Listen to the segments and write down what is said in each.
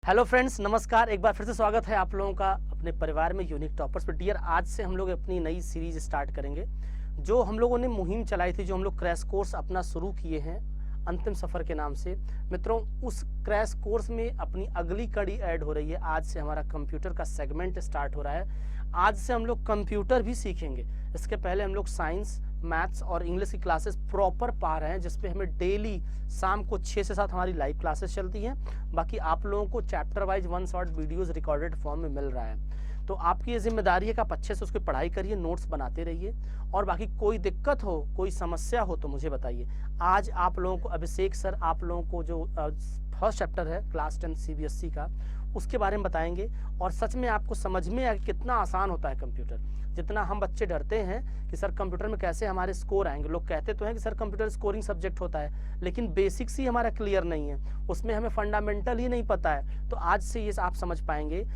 Hello friends, नमस्कार। एक बार फिर से स्वागत है आप लोगों का अपने परिवार में यूनिक टॉपर्स पर। डियर, आज से हम लोग अपनी नई सीरीज स्टार्ट करेंगे। जो हम लोगों ने मुहिम चलाई थी, जो हम लोग क्रैश कोर्स अपना शुरू किए हैं अंतिम सफ़र के नाम से, मित्रों, उस क्रैश कोर्स में अपनी अगली कड़ी ऐड हो रही है। आज से हमारा कंप्यूटर का सेगमेंट स्टार्ट हो रहा है। आज से हम लोग कंप्यूटर भी सीखेंगे। इसके पहले हम लोग साइंस, मैथ्स और इंग्लिश की क्लासेस प्रॉपर पा रहे हैं, जिसपे हमें डेली शाम को 6 से 7 हमारी लाइव क्लासेस चलती हैं। बाकी आप लोगों को chapter wise 1 shot videos recorded form में मिल रहा है। तो आपकी ये जिम्मेदारी है कि आप अच्छे से उसकी पढ़ाई करिए, नोट्स बनाते रहिए, और बाकी कोई दिक्कत हो, कोई समस्या हो तो मुझे बताइए। आज आप लोगों को अभिषेक सर आप लोगों को जो फर्स्ट चैप्टर है क्लास 10 CBSE का, उसके बारे में बताएंगे। और सच में आपको समझ में आए कितना आसान होता है कंप्यूटर। जितना हम बच्चे डरते हैं कि सर कंप्यूटर में कैसे हमारे स्कोर आएंगे, लोग कहते तो हैं कि सर कंप्यूटर स्कोरिंग सब्जेक्ट होता है, लेकिन बेसिक्स ही हमारा क्लियर नहीं है, उसमें हमें फंडामेंटल ही नहीं पता है। तो आज से ये आप समझ पाएंगे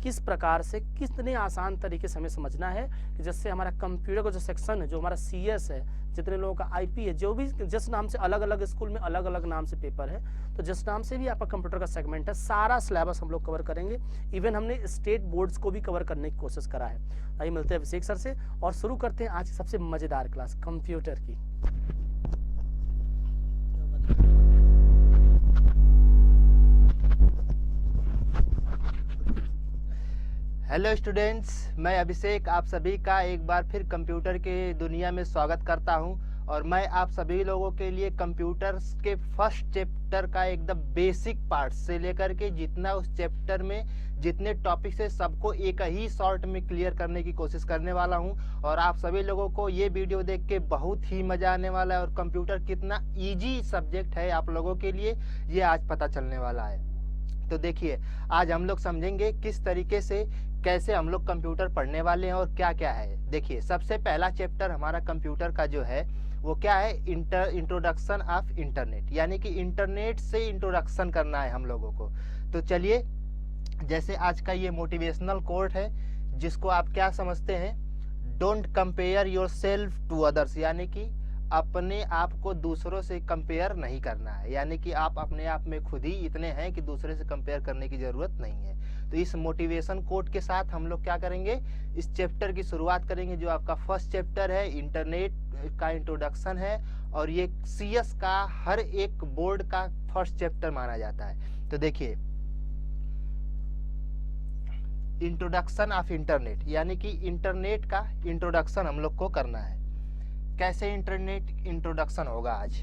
किस प्रकार से, कितने आसान तरीके से हमें समझना है कि जिससे हमारा कंप्यूटर का जो सेक्शन है, जो हमारा CS है, जितने लोगों का IP है, जो भी जिस नाम से अलग अलग स्कूल में अलग अलग नाम से पेपर है, तो जिस नाम से भी आपका कंप्यूटर का सेगमेंट है, सारा सिलेबस हम लोग कवर करेंगे। इवन हमने स्टेट बोर्ड्स को भी कवर करने की कोशिश करा है। आइए मिलते हैं अभिषेक सर से और शुरू करते हैं आज की सबसे मजेदार क्लास कंप्यूटर की। हेलो स्टूडेंट्स, मैं अभिषेक आप सभी का एक बार फिर कंप्यूटर के दुनिया में स्वागत करता हूं। और मैं आप सभी लोगों के लिए कंप्यूटर्स के फर्स्ट चैप्टर का एकदम बेसिक पार्ट से लेकर के जितना उस चैप्टर में जितने टॉपिक्स है सबको एक ही शॉर्ट में क्लियर करने की कोशिश करने वाला हूं। और आप सभी लोगों को ये वीडियो देख के बहुत ही मज़ा आने वाला है और कंप्यूटर कितना ईजी सब्जेक्ट है आप लोगों के लिए ये आज पता चलने वाला है। तो देखिए, आज हम लोग समझेंगे किस तरीके से कैसे हम लोग कंप्यूटर पढ़ने वाले हैं और क्या क्या है। देखिए, सबसे पहला चैप्टर हमारा कंप्यूटर का जो है वो क्या है, इंट्रोडक्शन ऑफ इंटरनेट, यानी कि इंटरनेट से इंट्रोडक्शन करना है हम लोगों को। तो चलिए, जैसे आज का ये मोटिवेशनल कोट है जिसको आप क्या समझते हैं, don't compare yourself to others, यानी कि अपने आप को दूसरों से कंपेयर नहीं करना है, यानी कि आप अपने आप में खुद ही इतने हैं कि दूसरे से कंपेयर करने की ज़रूरत नहीं है। तो इस मोटिवेशन कोट के साथ हम लोग क्या करेंगे, इस चैप्टर की शुरुआत करेंगे जो आपका फर्स्ट चैप्टर है, इंटरनेट का इंट्रोडक्शन है। और ये CS का हर एक बोर्ड का फर्स्ट चैप्टर माना जाता है। तो देखिए, इंट्रोडक्शन ऑफ इंटरनेट, यानी कि इंटरनेट का इंट्रोडक्शन हम लोग को करना है। कैसे इंटरनेट इंट्रोडक्शन होगा आज,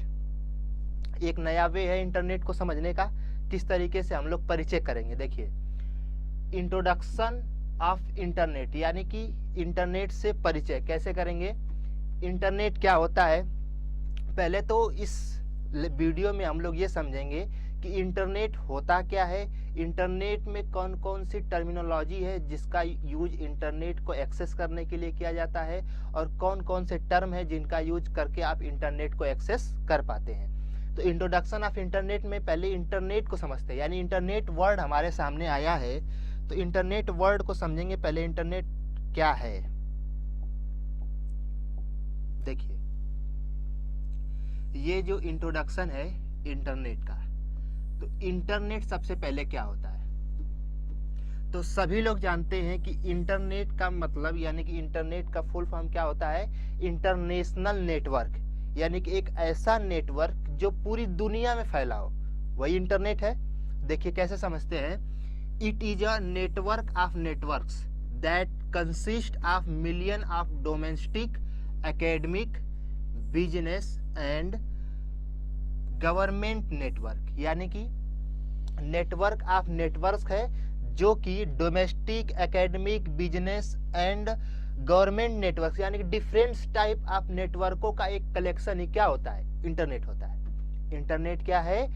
एक नया वे है इंटरनेट को समझने का, किस तरीके से हम लोग परिचय करेंगे। देखिए, इंट्रोडक्शन ऑफ इंटरनेट, यानी कि इंटरनेट से परिचय कैसे करेंगे, इंटरनेट क्या होता है। पहले तो इस वीडियो में हम लोग ये समझेंगे कि इंटरनेट होता क्या है, इंटरनेट में कौन कौन सी टर्मिनोलॉजी है जिसका यूज इंटरनेट को एक्सेस करने के लिए किया जाता है, और कौन कौन से टर्म है जिनका यूज करके आप इंटरनेट को एक्सेस कर पाते हैं। तो इंट्रोडक्शन ऑफ इंटरनेट में पहले इंटरनेट को समझते हैं, यानी इंटरनेट वर्ड हमारे सामने आया है तो इंटरनेट वर्ड को समझेंगे। पहले इंटरनेट क्या है, देखिए, ये जो इंट्रोडक्शन है इंटरनेट का, तो इंटरनेट सबसे पहले क्या होता है। तो सभी लोग जानते हैं कि इंटरनेट का मतलब, यानी कि इंटरनेट का फुल फॉर्म क्या होता है, इंटरनेशनल नेटवर्क, यानी कि एक ऐसा नेटवर्क जो पूरी दुनिया में फैला हो, वही इंटरनेट है। देखिए कैसे समझते हैं, it is a network of networks that consist of million of domestic, academic, business and government network, यानी कि नेटवर्क ऑफ नेटवर्क्स है जो कि domestic, academic, business and government networks, यानी कि डिफरेंट टाइप ऑफ नेटवर्कों का एक कलेक्शन ही क्या होता है, इंटरनेट होता है। इंटरनेट क्या है,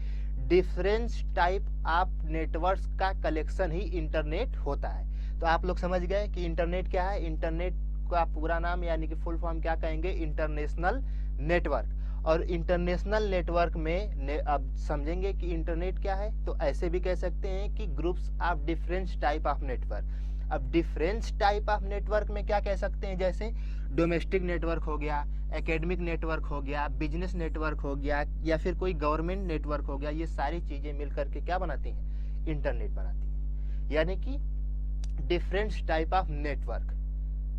डिफरेंट टाइप ऑफ नेटवर्क्स का कलेक्शन ही इंटरनेट होता है। तो आप लोग समझ गए कि इंटरनेट क्या है। इंटरनेट का पूरा नाम यानी कि फुल फॉर्म क्या कहेंगे, इंटरनेशनल नेटवर्क। और इंटरनेशनल नेटवर्क में अब समझेंगे कि इंटरनेट क्या है, तो ऐसे भी कह सकते हैं कि groups of different type of network. अब डिफरेंट टाइप ऑफ नेटवर्क में क्या कह सकते हैं, जैसे डोमेस्टिक नेटवर्क हो गया, एकेडमिक नेटवर्क हो गया, बिजनेस नेटवर्क हो गया, या फिर कोई गवर्नमेंट नेटवर्क हो गया। ये सारी चीज़ें मिल करके क्या बनाती हैं, इंटरनेट बनाती है, यानी कि डिफरेंट टाइप ऑफ नेटवर्क।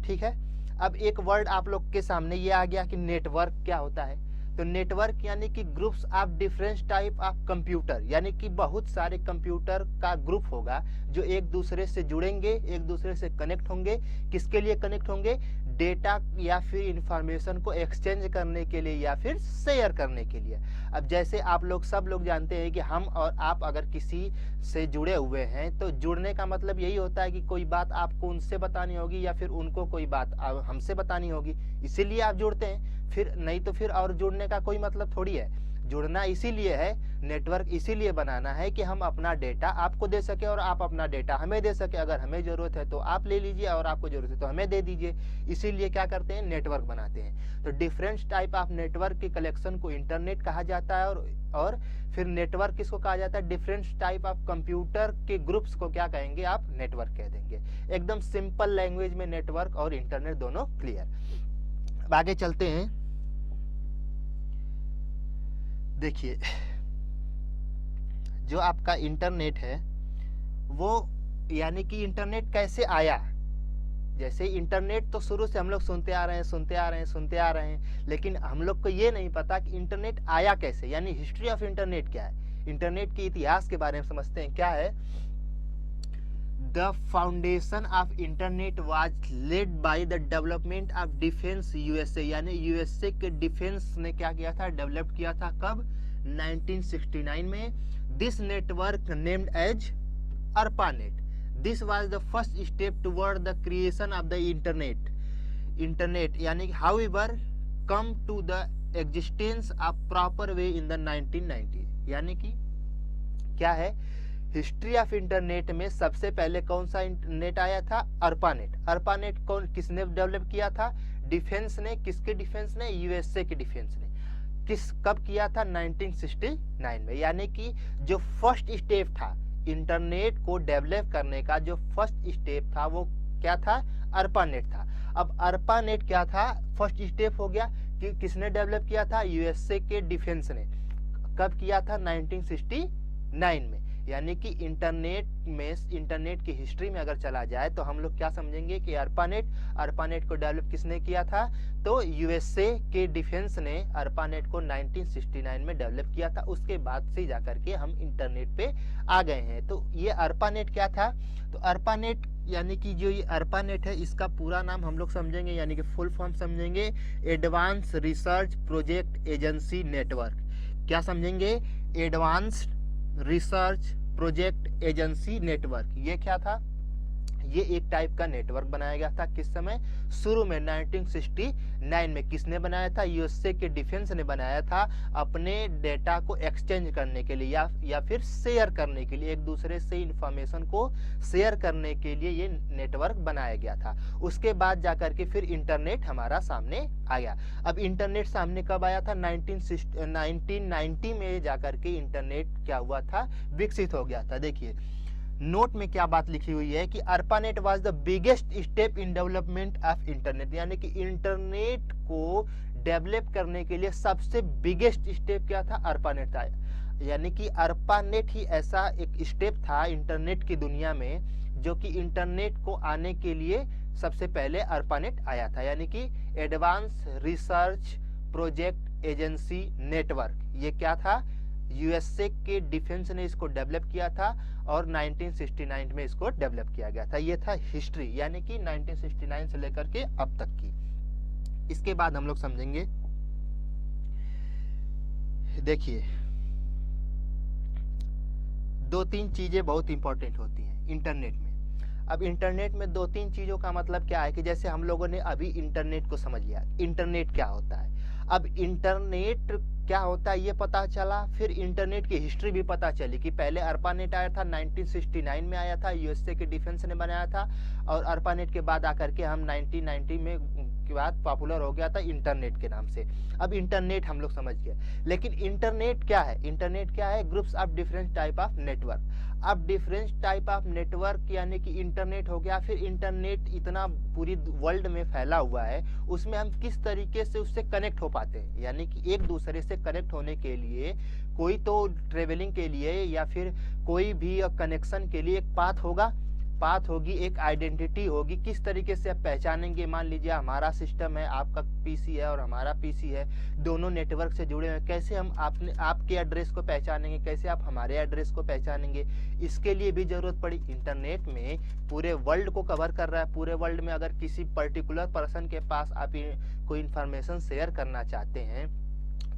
ठीक है, अब एक वर्ड आप लोग के सामने ये आ गया कि नेटवर्क क्या होता है। तो नेटवर्क यानी कि groups of different type of computer, यानी कि बहुत सारे कंप्यूटर का ग्रुप होगा जो एक दूसरे से जुड़ेंगे, एक दूसरे से कनेक्ट होंगे। किसके लिए कनेक्ट होंगे? डेटा या फिर इंफॉर्मेशन को एक्सचेंज करने के लिए या फिर शेयर करने के लिए। अब जैसे आप लोग सब लोग जानते हैं कि हम और आप अगर किसी से जुड़े हुए हैं तो जुड़ने का मतलब यही होता है कि कोई बात आपको उनसे बतानी होगी या फिर उनको कोई बात हमसे बतानी होगी, इसीलिए आप जुड़ते हैं। फिर नहीं तो फिर और जुड़ने का कोई मतलब थोड़ी है। जुड़ना इसीलिए है, नेटवर्क इसीलिए बनाना है कि हम अपना डेटा आपको दे सके और आप अपना डेटा हमें दे सके। अगर हमें जरूरत है तो आप ले लीजिए और आपको जरूरत है तो हमें दे दीजिए। इसीलिए क्या करते हैं? नेटवर्क बनाते हैं। तो डिफरेंट टाइप ऑफ नेटवर्क के कलेक्शन को इंटरनेट कहा जाता है। और फिर नेटवर्क किसको कहा जाता है? डिफरेंट टाइप ऑफ कंप्यूटर के ग्रुप्स को क्या कहेंगे आप? नेटवर्क कह देंगे। एकदम सिंपल लैंग्वेज में नेटवर्क और इंटरनेट दोनों क्लियर। अब आगे चलते हैं। देखिए, जो आपका इंटरनेट है वो यानी कि इंटरनेट कैसे आया। जैसे इंटरनेट तो शुरू से हम लोग सुनते आ रहे हैं, लेकिन हम लोग को ये नहीं पता कि इंटरनेट आया कैसे, यानी हिस्ट्री ऑफ इंटरनेट क्या है। इंटरनेट के इतिहास के बारे में समझते हैं। क्या है? The foundation of internet was led by the development of defence USA, यानी यूएसए के डिफेंस ने क्या किया था? डेवलप किया था। कब? 1969 में। This network named as ARPANET. This was the first step toward the creation of the internet यानी however come to the existence of proper way in the 1990. यानी कि क्या है? हिस्ट्री ऑफ इंटरनेट में सबसे पहले कौन सा इंटरनेट आया था? ARPANET. ARPANEट किसने डेवलप किया था? डिफेंस ने। किसके डिफेंस ने? यूएसए के डिफेंस ने। कब किया था? 1969 में। यानी कि जो फर्स्ट स्टेप था इंटरनेट को डेवलप करने का, जो फर्स्ट स्टेप था वो क्या था? ARPANET था। अब ARPANEट क्या था? फर्स्ट स्टेप हो गया कि किसने डेवलप किया था? यूएसए के डिफेंस ने। कब किया था? 1969 में। यानी कि इंटरनेट की हिस्ट्री में अगर चला जाए तो हम लोग क्या समझेंगे कि ARPANEट को डेवलप किसने किया था? तो यूएसए के डिफेंस ने ARPANEट को 1969 में डेवलप किया था। उसके बाद से जाकर के हम इंटरनेट पे आ गए हैं। तो ये ARPANEट क्या था? तो ARPANEट यानी कि जो ये ARPANEट है इसका पूरा नाम हम लोग समझेंगे, यानी कि फुल फॉर्म समझेंगे, advance research project agency network. क्या समझेंगे? Advanced research project agency network. ये क्या था? ये एक टाइप का नेटवर्क बनाया गया था। किस समय? शुरू में 1969 में। किसने बनाया था? यूएसए के डिफेंस ने बनाया था, अपने डेटा को एक्सचेंज करने के लिए या फिर शेयर करने के लिए, एक दूसरे से इंफॉर्मेशन को शेयर करने के लिए ये नेटवर्क बनाया गया था। उसके बाद जाकर के फिर इंटरनेट हमारा सामने आ गया। अब इंटरनेट सामने कब आया था? 1990 में जाकर के इंटरनेट क्या हुआ था? विकसित हो गया था। देखिए नोट में क्या बात लिखी हुई है कि ARPANET was the biggest step in development of internet, यानी कि इंटरनेट को डेवलप करने के लिए सबसे बिगेस्ट स्टेप क्या था? ARPANEट था। यानी कि ARPANEट ही ऐसा एक स्टेप था इंटरनेट की दुनिया में जो कि इंटरनेट को आने के लिए सबसे पहले ARPANEट आया था। यानी कि advance research project agency network. ये क्या था? यूएसए के डिफेंस ने इसको डेवलप किया था और 1969 में इसको डेवलप किया गया था। ये था हिस्ट्री, यानी कि 1969 से लेकर के अब तक की। इसके बाद हम लोग समझेंगे। देखिए 2-3 चीजें बहुत इंपॉर्टेंट होती हैं इंटरनेट में। अब इंटरनेट में 2-3 चीजों का मतलब क्या है कि जैसे हम लोगों ने अभी इंटरनेट को समझ लिया, इंटरनेट क्या होता है। अब इंटरनेट क्या होता है ये पता चला, फिर इंटरनेट की हिस्ट्री भी पता चली कि पहले ARPANEट आया था, 1969 में आया था, यूएसए के डिफेंस ने बनाया था, और ARPANEट के बाद आकर के हम 1990 में के बाद पॉपुलर हो गया था इंटरनेट के नाम से। अब इंटरनेट हम लोग समझ गए, लेकिन इंटरनेट क्या है? इंटरनेट क्या है? Groups of different type of network. अब डिफरेंट टाइप ऑफ नेटवर्क यानी कि इंटरनेट हो गया, फिर इंटरनेट इतना पूरी वर्ल्ड में फैला हुआ है, उसमें हम किस तरीके से उससे कनेक्ट हो पाते हैं। यानी कि एक दूसरे से कनेक्ट होने के लिए कोई तो ट्रेवलिंग के लिए या फिर कोई भी कनेक्शन के लिए एक पाथ होगा, पाथ होगी, एक आइडेंटिटी होगी। किस तरीके से आप पहचानेंगे, मान लीजिए हमारा सिस्टम है, आपका पीसी है और हमारा पीसी है, दोनों नेटवर्क से जुड़े हुए हैं, कैसे हम आपके एड्रेस को पहचानेंगे, कैसे आप हमारे एड्रेस को पहचानेंगे। इसके लिए भी जरूरत पड़ी। इंटरनेट में पूरे वर्ल्ड को कवर कर रहा है। पूरे वर्ल्ड में अगर किसी पर्टिकुलर पर्सन के पास आप कोई इंफॉर्मेशन शेयर करना चाहते हैं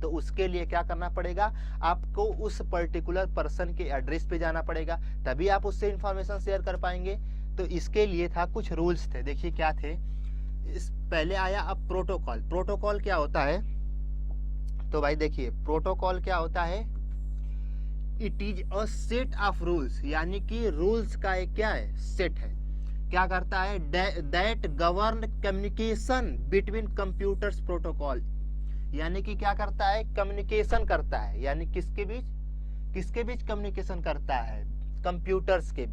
तो उसके लिए क्या करना पड़ेगा, आपको उस पर्टिकुलर पर्सन के एड्रेस पे जाना पड़ेगा, तभी आप उससे इंफॉर्मेशन शेयर कर पाएंगे। तो इसके लिए था कुछ रूल्स थे। देखिए क्या थे। इस पहले आया अब प्रोटोकॉल। प्रोटोकॉल क्या होता है, तो भाई देखिए प्रोटोकॉल क्या होता है, it is a set of rules, यानी कि रूल्स का एक क्या है, सेट है। क्या करता है, that govern communication between computers protocol, यानी कि क्या करता है, कम्युनिकेशन करता है। यानी किसके बीच कम्युनिकेशन करता है, कंप्यूटर्स के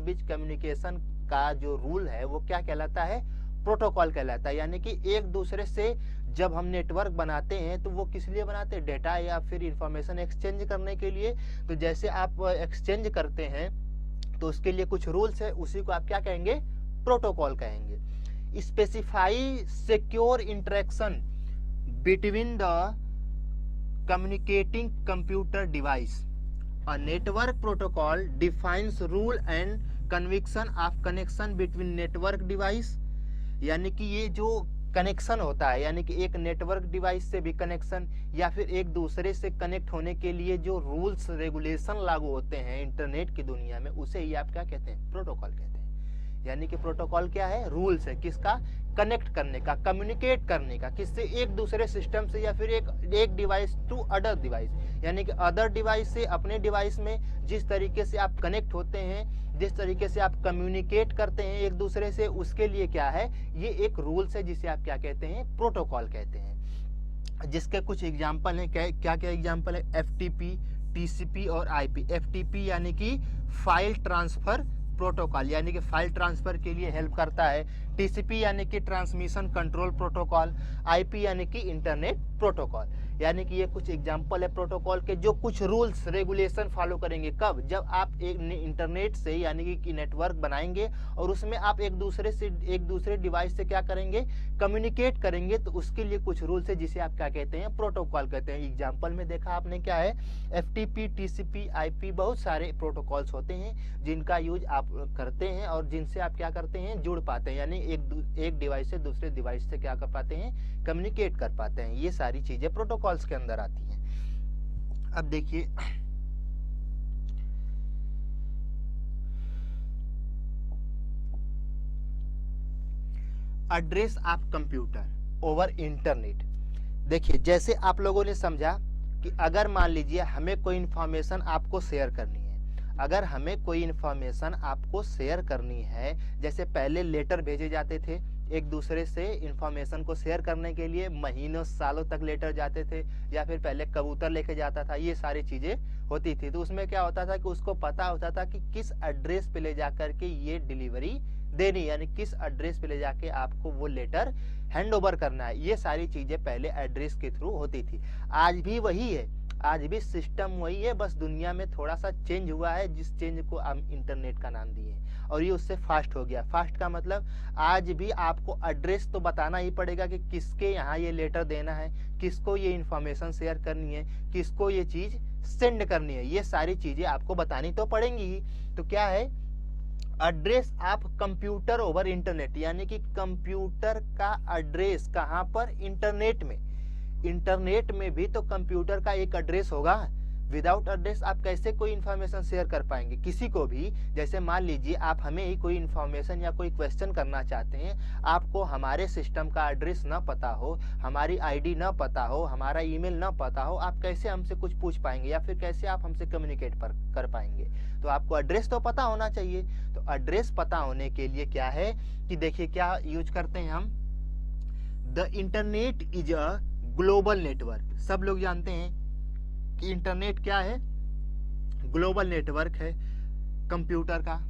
बीच कम्युनिकेशन का जो रूल है वो क्या कहलाता है, प्रोटोकॉल कहलाता है। यानी कि एक दूसरे से जब हम नेटवर्क बनाते हैं तो वो किस लिए बनाते हैं, डेटा या फिर इंफॉर्मेशन एक्सचेंज करने के लिए। तो जैसे आप एक्सचेंज करते हैं तो उसके लिए कुछ रूल्स है, उसी को आप क्या कहेंगे, प्रोटोकॉल कहेंगे। Specify secure interaction between the communicating computer device. A network protocol defines rule and conviction of connection between network device, यानी कि ये जो कनेक्शन होता है, यानी कि एक नेटवर्क डिवाइस से भी कनेक्शन या फिर एक दूसरे से कनेक्ट होने के लिए जो रूल्स रेगुलेशन लागू होते हैं इंटरनेट की दुनिया में, उसे ही आप क्या कहते हैं, प्रोटोकॉल कहते हैं। यानी कि प्रोटोकॉल क्या है, रूल्स है, किसका, कनेक्ट करने का, कम्युनिकेट करने का, किससे, एक दूसरे सिस्टम से या फिर एक डिवाइस टू अदर डिवाइस, यानी कि अदर डिवाइस से अपने डिवाइस में जिस तरीके से आप कनेक्ट होते हैं, जिस तरीके से आप कम्युनिकेट करते हैं एक दूसरे से, उसके लिए क्या है, ये एक रूल्स है जिसे आप क्या कहते हैं, प्रोटोकॉल कहते हैं। जिसके कुछ एग्जाम्पल हैं, क्या क्या एग्जाम्पल है, एफटीपी, टीसीपी और आईपी। एफटीपी यानी कि फाइल ट्रांसफर प्रोटोकॉल, यानी कि फाइल ट्रांसफर के लिए हेल्प करता है। टीसीपी यानी कि ट्रांसमिशन कंट्रोल प्रोटोकॉल। आईपी यानी कि इंटरनेट प्रोटोकॉल। यानी कि ये कुछ एग्जांपल है प्रोटोकॉल के जो कुछ रूल्स रेगुलेशन फॉलो करेंगे। कब, जब आप एक इंटरनेट से यानी कि नेटवर्क बनाएंगे और उसमें आप एक दूसरे डिवाइस से क्या करेंगे, कम्युनिकेट करेंगे, तो उसके लिए कुछ रूल्स है जिसे आप क्या कहते हैं, प्रोटोकॉल कहते हैं। एग्जाम्पल में देखा आपने क्या है, एफटीपी, टीसीपी, आईपी, बहुत सारे प्रोटोकॉल्स होते हैं जिनका यूज आप करते हैं और जिनसे आप क्या करते हैं, जुड़ पाते हैं, यानी एक डिवाइस से दूसरे डिवाइस से क्या कर पाते हैं, कम्युनिकेट कर पाते हैं। ये सारी चीजें प्रोटोकॉल्स के अंदर आती हैं। अब देखिए address of computer over internet. देखिए जैसे आप लोगों ने समझा कि अगर मान लीजिए हमें कोई इंफॉर्मेशन आपको शेयर करनी है, अगर हमें कोई इंफॉर्मेशन आपको शेयर करनी है, जैसे पहले लेटर भेजे जाते थे एक दूसरे से इंफॉर्मेशन को शेयर करने के लिए, महीनों सालों तक लेटर जाते थे, या फिर पहले कबूतर लेके जाता था, ये सारी चीजें होती थी। तो उसमें क्या होता था कि उसको पता होता था कि किस एड्रेस पे ले जाकर के ये डिलीवरी देनी, यानी किस एड्रेस पे ले जाके आपको वो लेटर हैंड ओवर करना है। ये सारी चीजें पहले एड्रेस के थ्रू होती थी। आज भी वही है, आज भी सिस्टम वही है, बस दुनिया में थोड़ा सा चेंज हुआ है, जिस चेंज को हम इंटरनेट का नाम दिए और ये उससे फास्ट हो गया। फास्ट का मतलब आज भी आपको एड्रेस तो बताना ही पड़ेगा कि किसके यहाँ ये लेटर देना है, किसको ये इंफॉर्मेशन शेयर करनी है, किसको ये चीज सेंड करनी है, ये सारी चीजें आपको बतानी तो पड़ेंगी ही। तो क्या है, address of computer over internet, यानी कि कंप्यूटर का एड्रेस कहाँ पर, इंटरनेट में। इंटरनेट में भी तो कंप्यूटर का एक एड्रेस होगा, विदाउट एड्रेस आप कैसे कोई इन्फॉर्मेशन शेयर कर पाएंगे किसी को भी। जैसे मान लीजिए आप हमें ही कोई इन्फॉर्मेशन या कोई क्वेश्चन करना चाहते हैं, आपको हमारे सिस्टम का एड्रेस ना पता हो, हमारी आईडी ना पता हो, हमारा ईमेल ना पता हो, आप कैसे हमसे कुछ पूछ पाएंगे या फिर कैसे आप हमसे कम्युनिकेट कर पाएंगे। तो आपको एड्रेस तो पता होना चाहिए। तो एड्रेस पता होने के लिए क्या है कि देखिए क्या यूज करते हैं हम, the internet is a global network. सब लोग जानते हैं कि इंटरनेट क्या है, ग्लोबल नेटवर्क है कंप्यूटर का।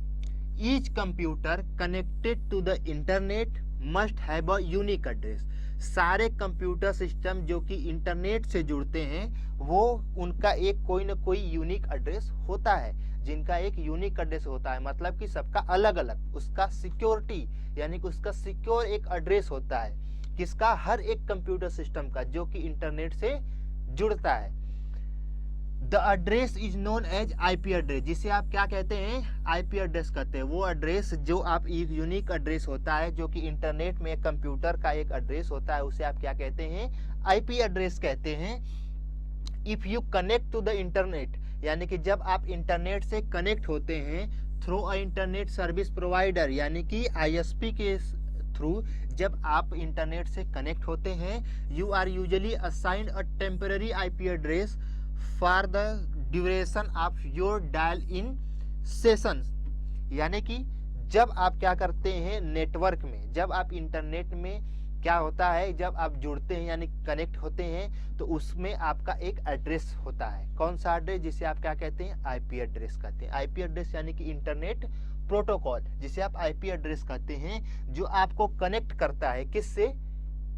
Each computer connected to the internet must have a unique address. सारे कंप्यूटर सिस्टम जो कि इंटरनेट से जुड़ते हैं वो उनका एक कोई ना कोई यूनिक एड्रेस होता है, जिनका एक यूनिक एड्रेस होता है, मतलब कि सबका अलग अलग उसका सिक्योरिटी यानी कि उसका सिक्योर एक एड्रेस होता है, किसका, हर एक कंप्यूटर सिस्टम का जो कि इंटरनेट से जुड़ता है। The address is known as IP address, जिसे आप क्या कहते हैं, आईपी एड्रेस कहते हैं। वो एड्रेस जो आप एक यूनिक एड्रेस होता है जो कि इंटरनेट में कंप्यूटर का एक एड्रेस होता है, उसे आप क्या कहते हैं, आईपी एड्रेस कहते हैं। If you connect to the internet, यानी कि जब आप इंटरनेट से कनेक्ट होते हैं through a internet service provider, यानी कि आईएसपी के थ्रू जब आप इंटरनेट से कनेक्ट होते हैं, you are usually assigned a temporary IP address for the duration of your dial in session. यानी कि जब आप क्या करते हैं नेटवर्क में, जब आप इंटरनेट में क्या होता है, जब आप जुड़ते हैं यानी कनेक्ट होते हैं तो उसमें आपका एक एड्रेस होता है। कौन सा एड्रेस, जिसे आप क्या कहते हैं, आईपी एड्रेस कहते हैं। आईपी एड्रेस यानी कि इंटरनेट प्रोटोकॉल, जिसे आप आईपी एड्रेस कहते हैं, जो आपको कनेक्ट करता है किससे,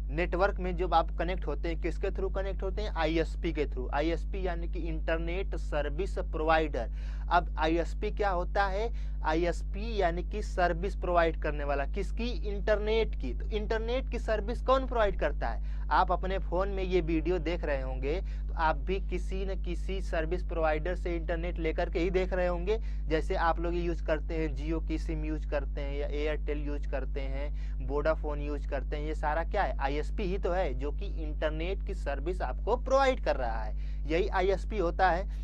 नेटवर्क में जब आप कनेक्ट होते हैं किसके थ्रू कनेक्ट होते हैं, आईएसपी के थ्रू। आईएसपी यानी कि इंटरनेट सर्विस प्रोवाइडर। अब आईएसपी क्या होता है, आईएसपी यानी कि सर्विस प्रोवाइड करने वाला, किसकी, इंटरनेट की। तो इंटरनेट की सर्विस कौन प्रोवाइड करता है, आप अपने फोन में ये वीडियो देख रहे होंगे तो आप भी किसी न किसी सर्विस प्रोवाइडर से इंटरनेट लेकर के ही देख रहे होंगे। जैसे आप लोग यूज करते हैं जियो की सिम यूज करते हैं, या एयरटेल यूज करते हैं, वोडाफोन यूज करते हैं, ये सारा क्या है, आईएसपी ही तो है, जो कि इंटरनेट की सर्विस आपको प्रोवाइड कर रहा है, यही आईएसपी होता है।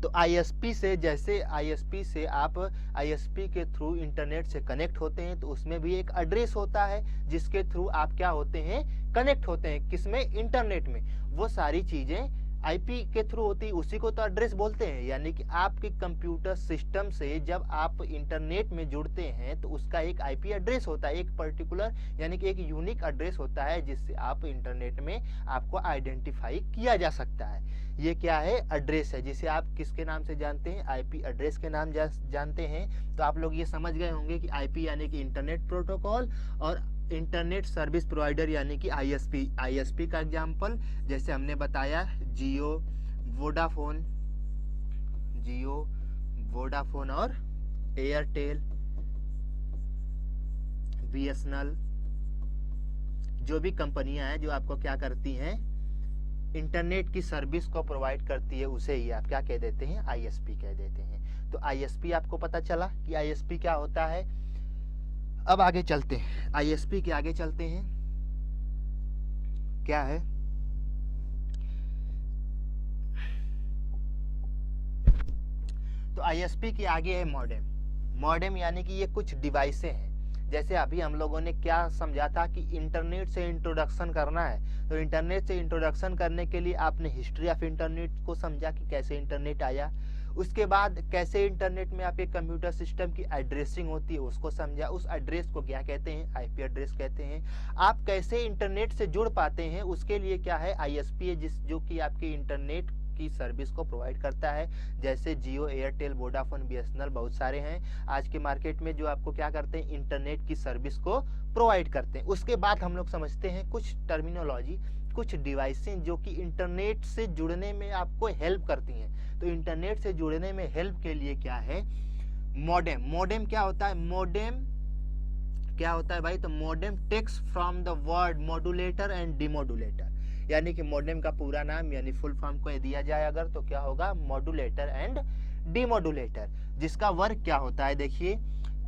तो आईएसपी से, जैसे आईएसपी से आप आईएसपी के थ्रू इंटरनेट से कनेक्ट होते हैं तो उसमें भी एक एड्रेस होता है जिसके थ्रू आप क्या होते हैं, कनेक्ट होते हैं, किसमें, इंटरनेट में। वो सारी चीजें आईपी के थ्रू होती है, उसी को तो एड्रेस बोलते हैं। यानी कि आपके कंप्यूटर सिस्टम से जब आप इंटरनेट में जुड़ते हैं तो उसका एक आईपी एड्रेस होता है, एक पर्टिकुलर यानी कि एक यूनिक एड्रेस होता है जिससे आप इंटरनेट में आपको आइडेंटिफाई किया जा सकता है। ये क्या है, एड्रेस है, जिसे आप किसके नाम से जानते हैं, आईपी एड्रेस के नाम जानते हैं। तो आप लोग ये समझ गए होंगे कि आईपी यानी कि इंटरनेट प्रोटोकॉल और इंटरनेट सर्विस प्रोवाइडर यानी कि आईएसपी। आईएसपी का एग्जांपल जैसे हमने बताया, जियो, वोडाफोन और एयरटेल, बीएसएनएल, जो भी कंपनियां हैं जो आपको क्या करती हैं, इंटरनेट की सर्विस को प्रोवाइड करती है, उसे ही आप क्या कह देते हैं, आईएसपी कह देते हैं। तो आईएसपी आपको पता चला कि आईएसपी क्या होता है। अब आगे चलते हैं, आईएसपी के आगे चलते हैं, क्या है, तो आईएसपी के आगे है मॉडेम। मॉडेम यानी कि ये कुछ डिवाइसें हैं। जैसे अभी हम लोगों ने क्या समझा था कि इंटरनेट से इंट्रोडक्शन करना है, तो इंटरनेट से इंट्रोडक्शन करने के लिए आपने हिस्ट्री ऑफ इंटरनेट को समझा कि कैसे इंटरनेट आया, उसके बाद कैसे इंटरनेट में आपके कंप्यूटर सिस्टम की एड्रेसिंग होती है उसको समझा, उस एड्रेस को क्या कहते हैं, आईपी एड्रेस कहते हैं। आप कैसे इंटरनेट से जुड़ पाते हैं उसके लिए क्या है, आईएसपी है, जो कि आपके इंटरनेट की सर्विस को प्रोवाइड करता है। जैसे जियो, एयरटेल, वोडाफोन, बीएसएनएल, बहुत सारे हैं आज के मार्केट में जो आपको क्या करते हैं, इंटरनेट की सर्विस को प्रोवाइड करते हैं। उसके बाद हम लोग समझते हैं कुछ टर्मिनोलॉजी, कुछ डिवाइसें जो कि इंटरनेट से जुड़ने में आपको हेल्प करती हैं। तो इंटरनेट से जुड़ने में हेल्प के लिए क्या है, मॉडेम। मॉडेम क्या होता है, मॉडेम क्या होता है भाई, तो modem takes from the word modulator and demodulator. यानी कि मॉडेम का पूरा नाम यानी फुल फॉर्म को दिया जाए अगर तो क्या होगा, मॉड्यूलेटर एंड डिमॉड्यूलेटर। जिसका वर्क क्या होता है, देखिए,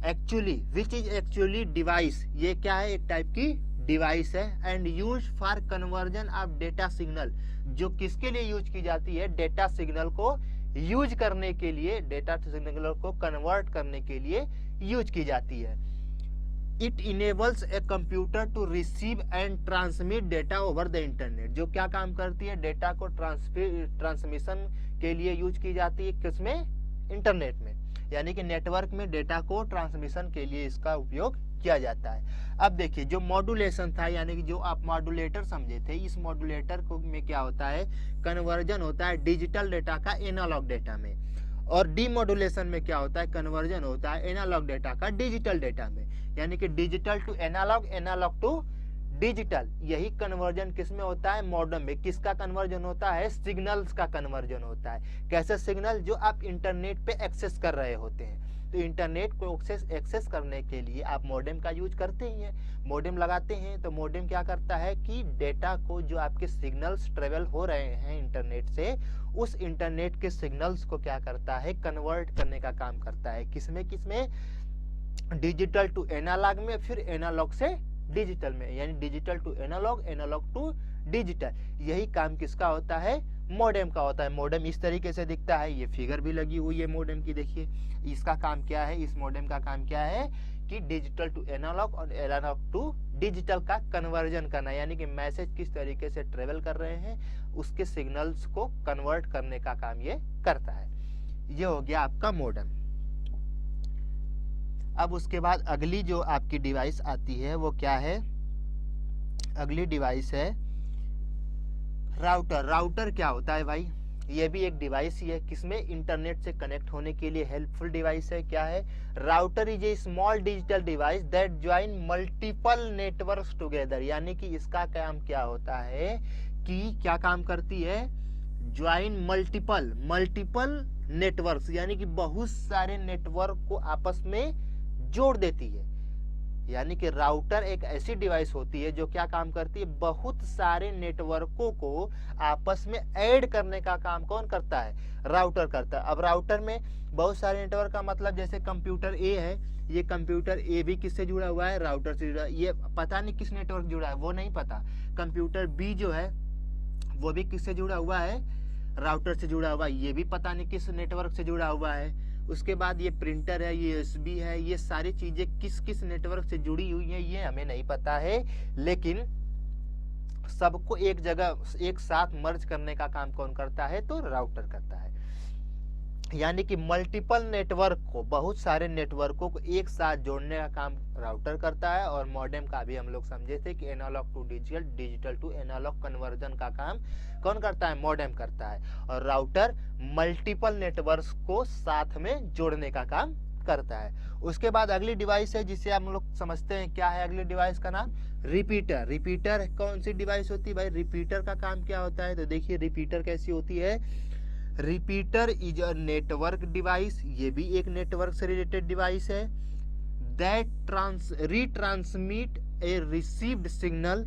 actually, which is actually device, ये क्या है, एक टाइप की डिवाइस है, and use for conversion of data signal, जो किसके लिए यूज की जाती है, डेटा सिग्नल को यूज करने के लिए, डेटा सिग्नल को कन्वर्ट करने के लिए यूज की जाती है। It enables a computer to receive and transmit data over the internet. जो क्या काम करती है, डेटा को ट्रांसमिशन के लिए यूज की जाती है, किसमें, इंटरनेट में, यानी कि नेटवर्क में डेटा को ट्रांसमिशन के लिए इसका उपयोग किया जाता है। अब देखिए, जो मॉड्यूलेशन था यानी कि जो आप मॉड्यूलेटर समझे थे, इस मॉड्यूलेटर को में क्या होता है, कन्वर्जन होता है डिजिटल डेटा का एनालॉग डेटा में, और डीमॉड्यूलेशन में क्या होता है, कन्वर्जन होता है एनालॉग डेटा का डिजिटल डेटा में, यानी कि digital to analog, analog to digital. यही कन्वर्जन किस में होता है, मॉडेम में। किसका कन्वर्जन होता है, सिग्नल्स का कन्वर्जन होता है। कैसे सिग्नल, जो आप इंटरनेट पे एक्सेस कर रहे होते हैं। तो इंटरनेट को एक्सेस करने के लिए आप मॉडेम का यूज करते ही हैं, मॉडेम लगाते हैं। तो मॉडेम क्या करता है कि डेटा को, जो आपके सिग्नल्स ट्रेवल हो रहे हैं इंटरनेट से, उस इंटरनेट के सिग्नल्स को क्या करता है, कन्वर्ट करने का काम करता है। किसमें किसमें, डिजिटल टू एनालॉग में, फिर एनालॉग से डिजिटल में, यानी digital to analog, analog to digital. यही काम किसका होता है, मॉडेम का होता है। मॉडेम इस तरीके से दिखता है, ये फिगर भी लगी हुई है मॉडेम की, देखिए। इसका काम क्या है, इस मॉडेम का काम क्या है कि डिजिटल टू एनालॉग और एनालॉग टू डिजिटल का कन्वर्जन करना, यानी कि मैसेज किस तरीके से ट्रेवल कर रहे हैं उसके सिग्नल्स को कन्वर्ट करने का काम ये करता है। ये हो गया आपका मॉडेम। अब उसके बाद अगली जो आपकी डिवाइस आती है वो क्या है, अगली डिवाइस है राउटर। राउटर क्या होता है भाई, ये भी एक डिवाइस ही है, किसमें, इंटरनेट से कनेक्ट होने के लिए हेल्पफुल डिवाइस है। क्या है, router is a small digital device that join multiple networks together. यानी कि इसका काम क्या होता है कि क्या काम करती है, ज्वाइन मल्टीपल नेटवर्क्स, यानी कि बहुत सारे नेटवर्क को आपस में जोड़ देती है। यानी कि राउटर एक ऐसी डिवाइस होती है जो क्या काम करती है, बहुत सारे नेटवर्कों को आपस में ऐड करने का काम कौन करता है, राउटर करता है। अब राउटर में बहुत सारे नेटवर्क का मतलब, जैसे कंप्यूटर ए है, ये कंप्यूटर ए भी किससे जुड़ा हुआ है, राउटर से जुड़ा है। ये पता नहीं किस नेटवर्क जुड़ा है, वो नहीं पता। कंप्यूटर बी जो है वो भी किससे जुड़ा हुआ है, राउटर से जुड़ा हुआ है, ये भी पता नहीं किस नेटवर्क से जुड़ा हुआ है। उसके बाद ये प्रिंटर है, ये यूएसबी है, ये सारी चीजें किस किस नेटवर्क से जुड़ी हुई हैं ये हमें नहीं पता है, लेकिन सबको एक जगह एक साथ मर्ज करने का काम कौन करता है, तो राउटर करता है। यानी कि मल्टीपल नेटवर्क को, बहुत सारे नेटवर्कों को एक साथ जोड़ने का काम राउटर करता है। और मॉडेम का भी हम लोग समझे थे कि analog to digital, digital to analog conversion का काम कौन करता है, मॉडेम करता है। और राउटर मल्टीपल नेटवर्क्स को साथ में जोड़ने का काम करता है। उसके बाद अगली डिवाइस है जिसे हम लोग समझते हैं, क्या है अगली डिवाइस का नाम, रिपीटर। रिपीटर कौन सी डिवाइस होती है भाई, रिपीटर का काम क्या होता है, तो देखिए रिपीटर कैसी होती है। Repeater is a network device, ये भी एक नेटवर्क से रिलेटेड डिवाइस है, that retransmit a received signal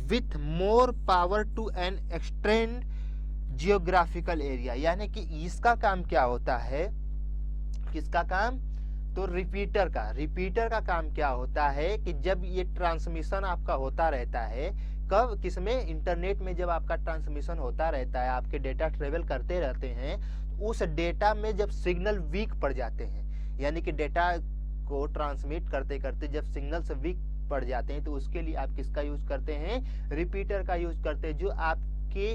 with more power to an extend geographical area. यानी कि इसका काम क्या होता है, किसका काम, तो रिपीटर का काम क्या होता है कि जब ये ट्रांसमिशन आपका होता रहता है, कब, किसमें, इंटरनेट में जब आपका ट्रांसमिशन होता रहता है, आपके डेटा ट्रेवल करते रहते हैं, उस डेटा में जब सिग्नल वीक पड़ जाते हैं, यानी कि डेटा को ट्रांसमिट करते करते जब सिग्नल से वीक पड़ जाते हैं, तो उसके लिए आप किसका यूज करते हैं, रिपीटर का यूज करते हैं, जो आपके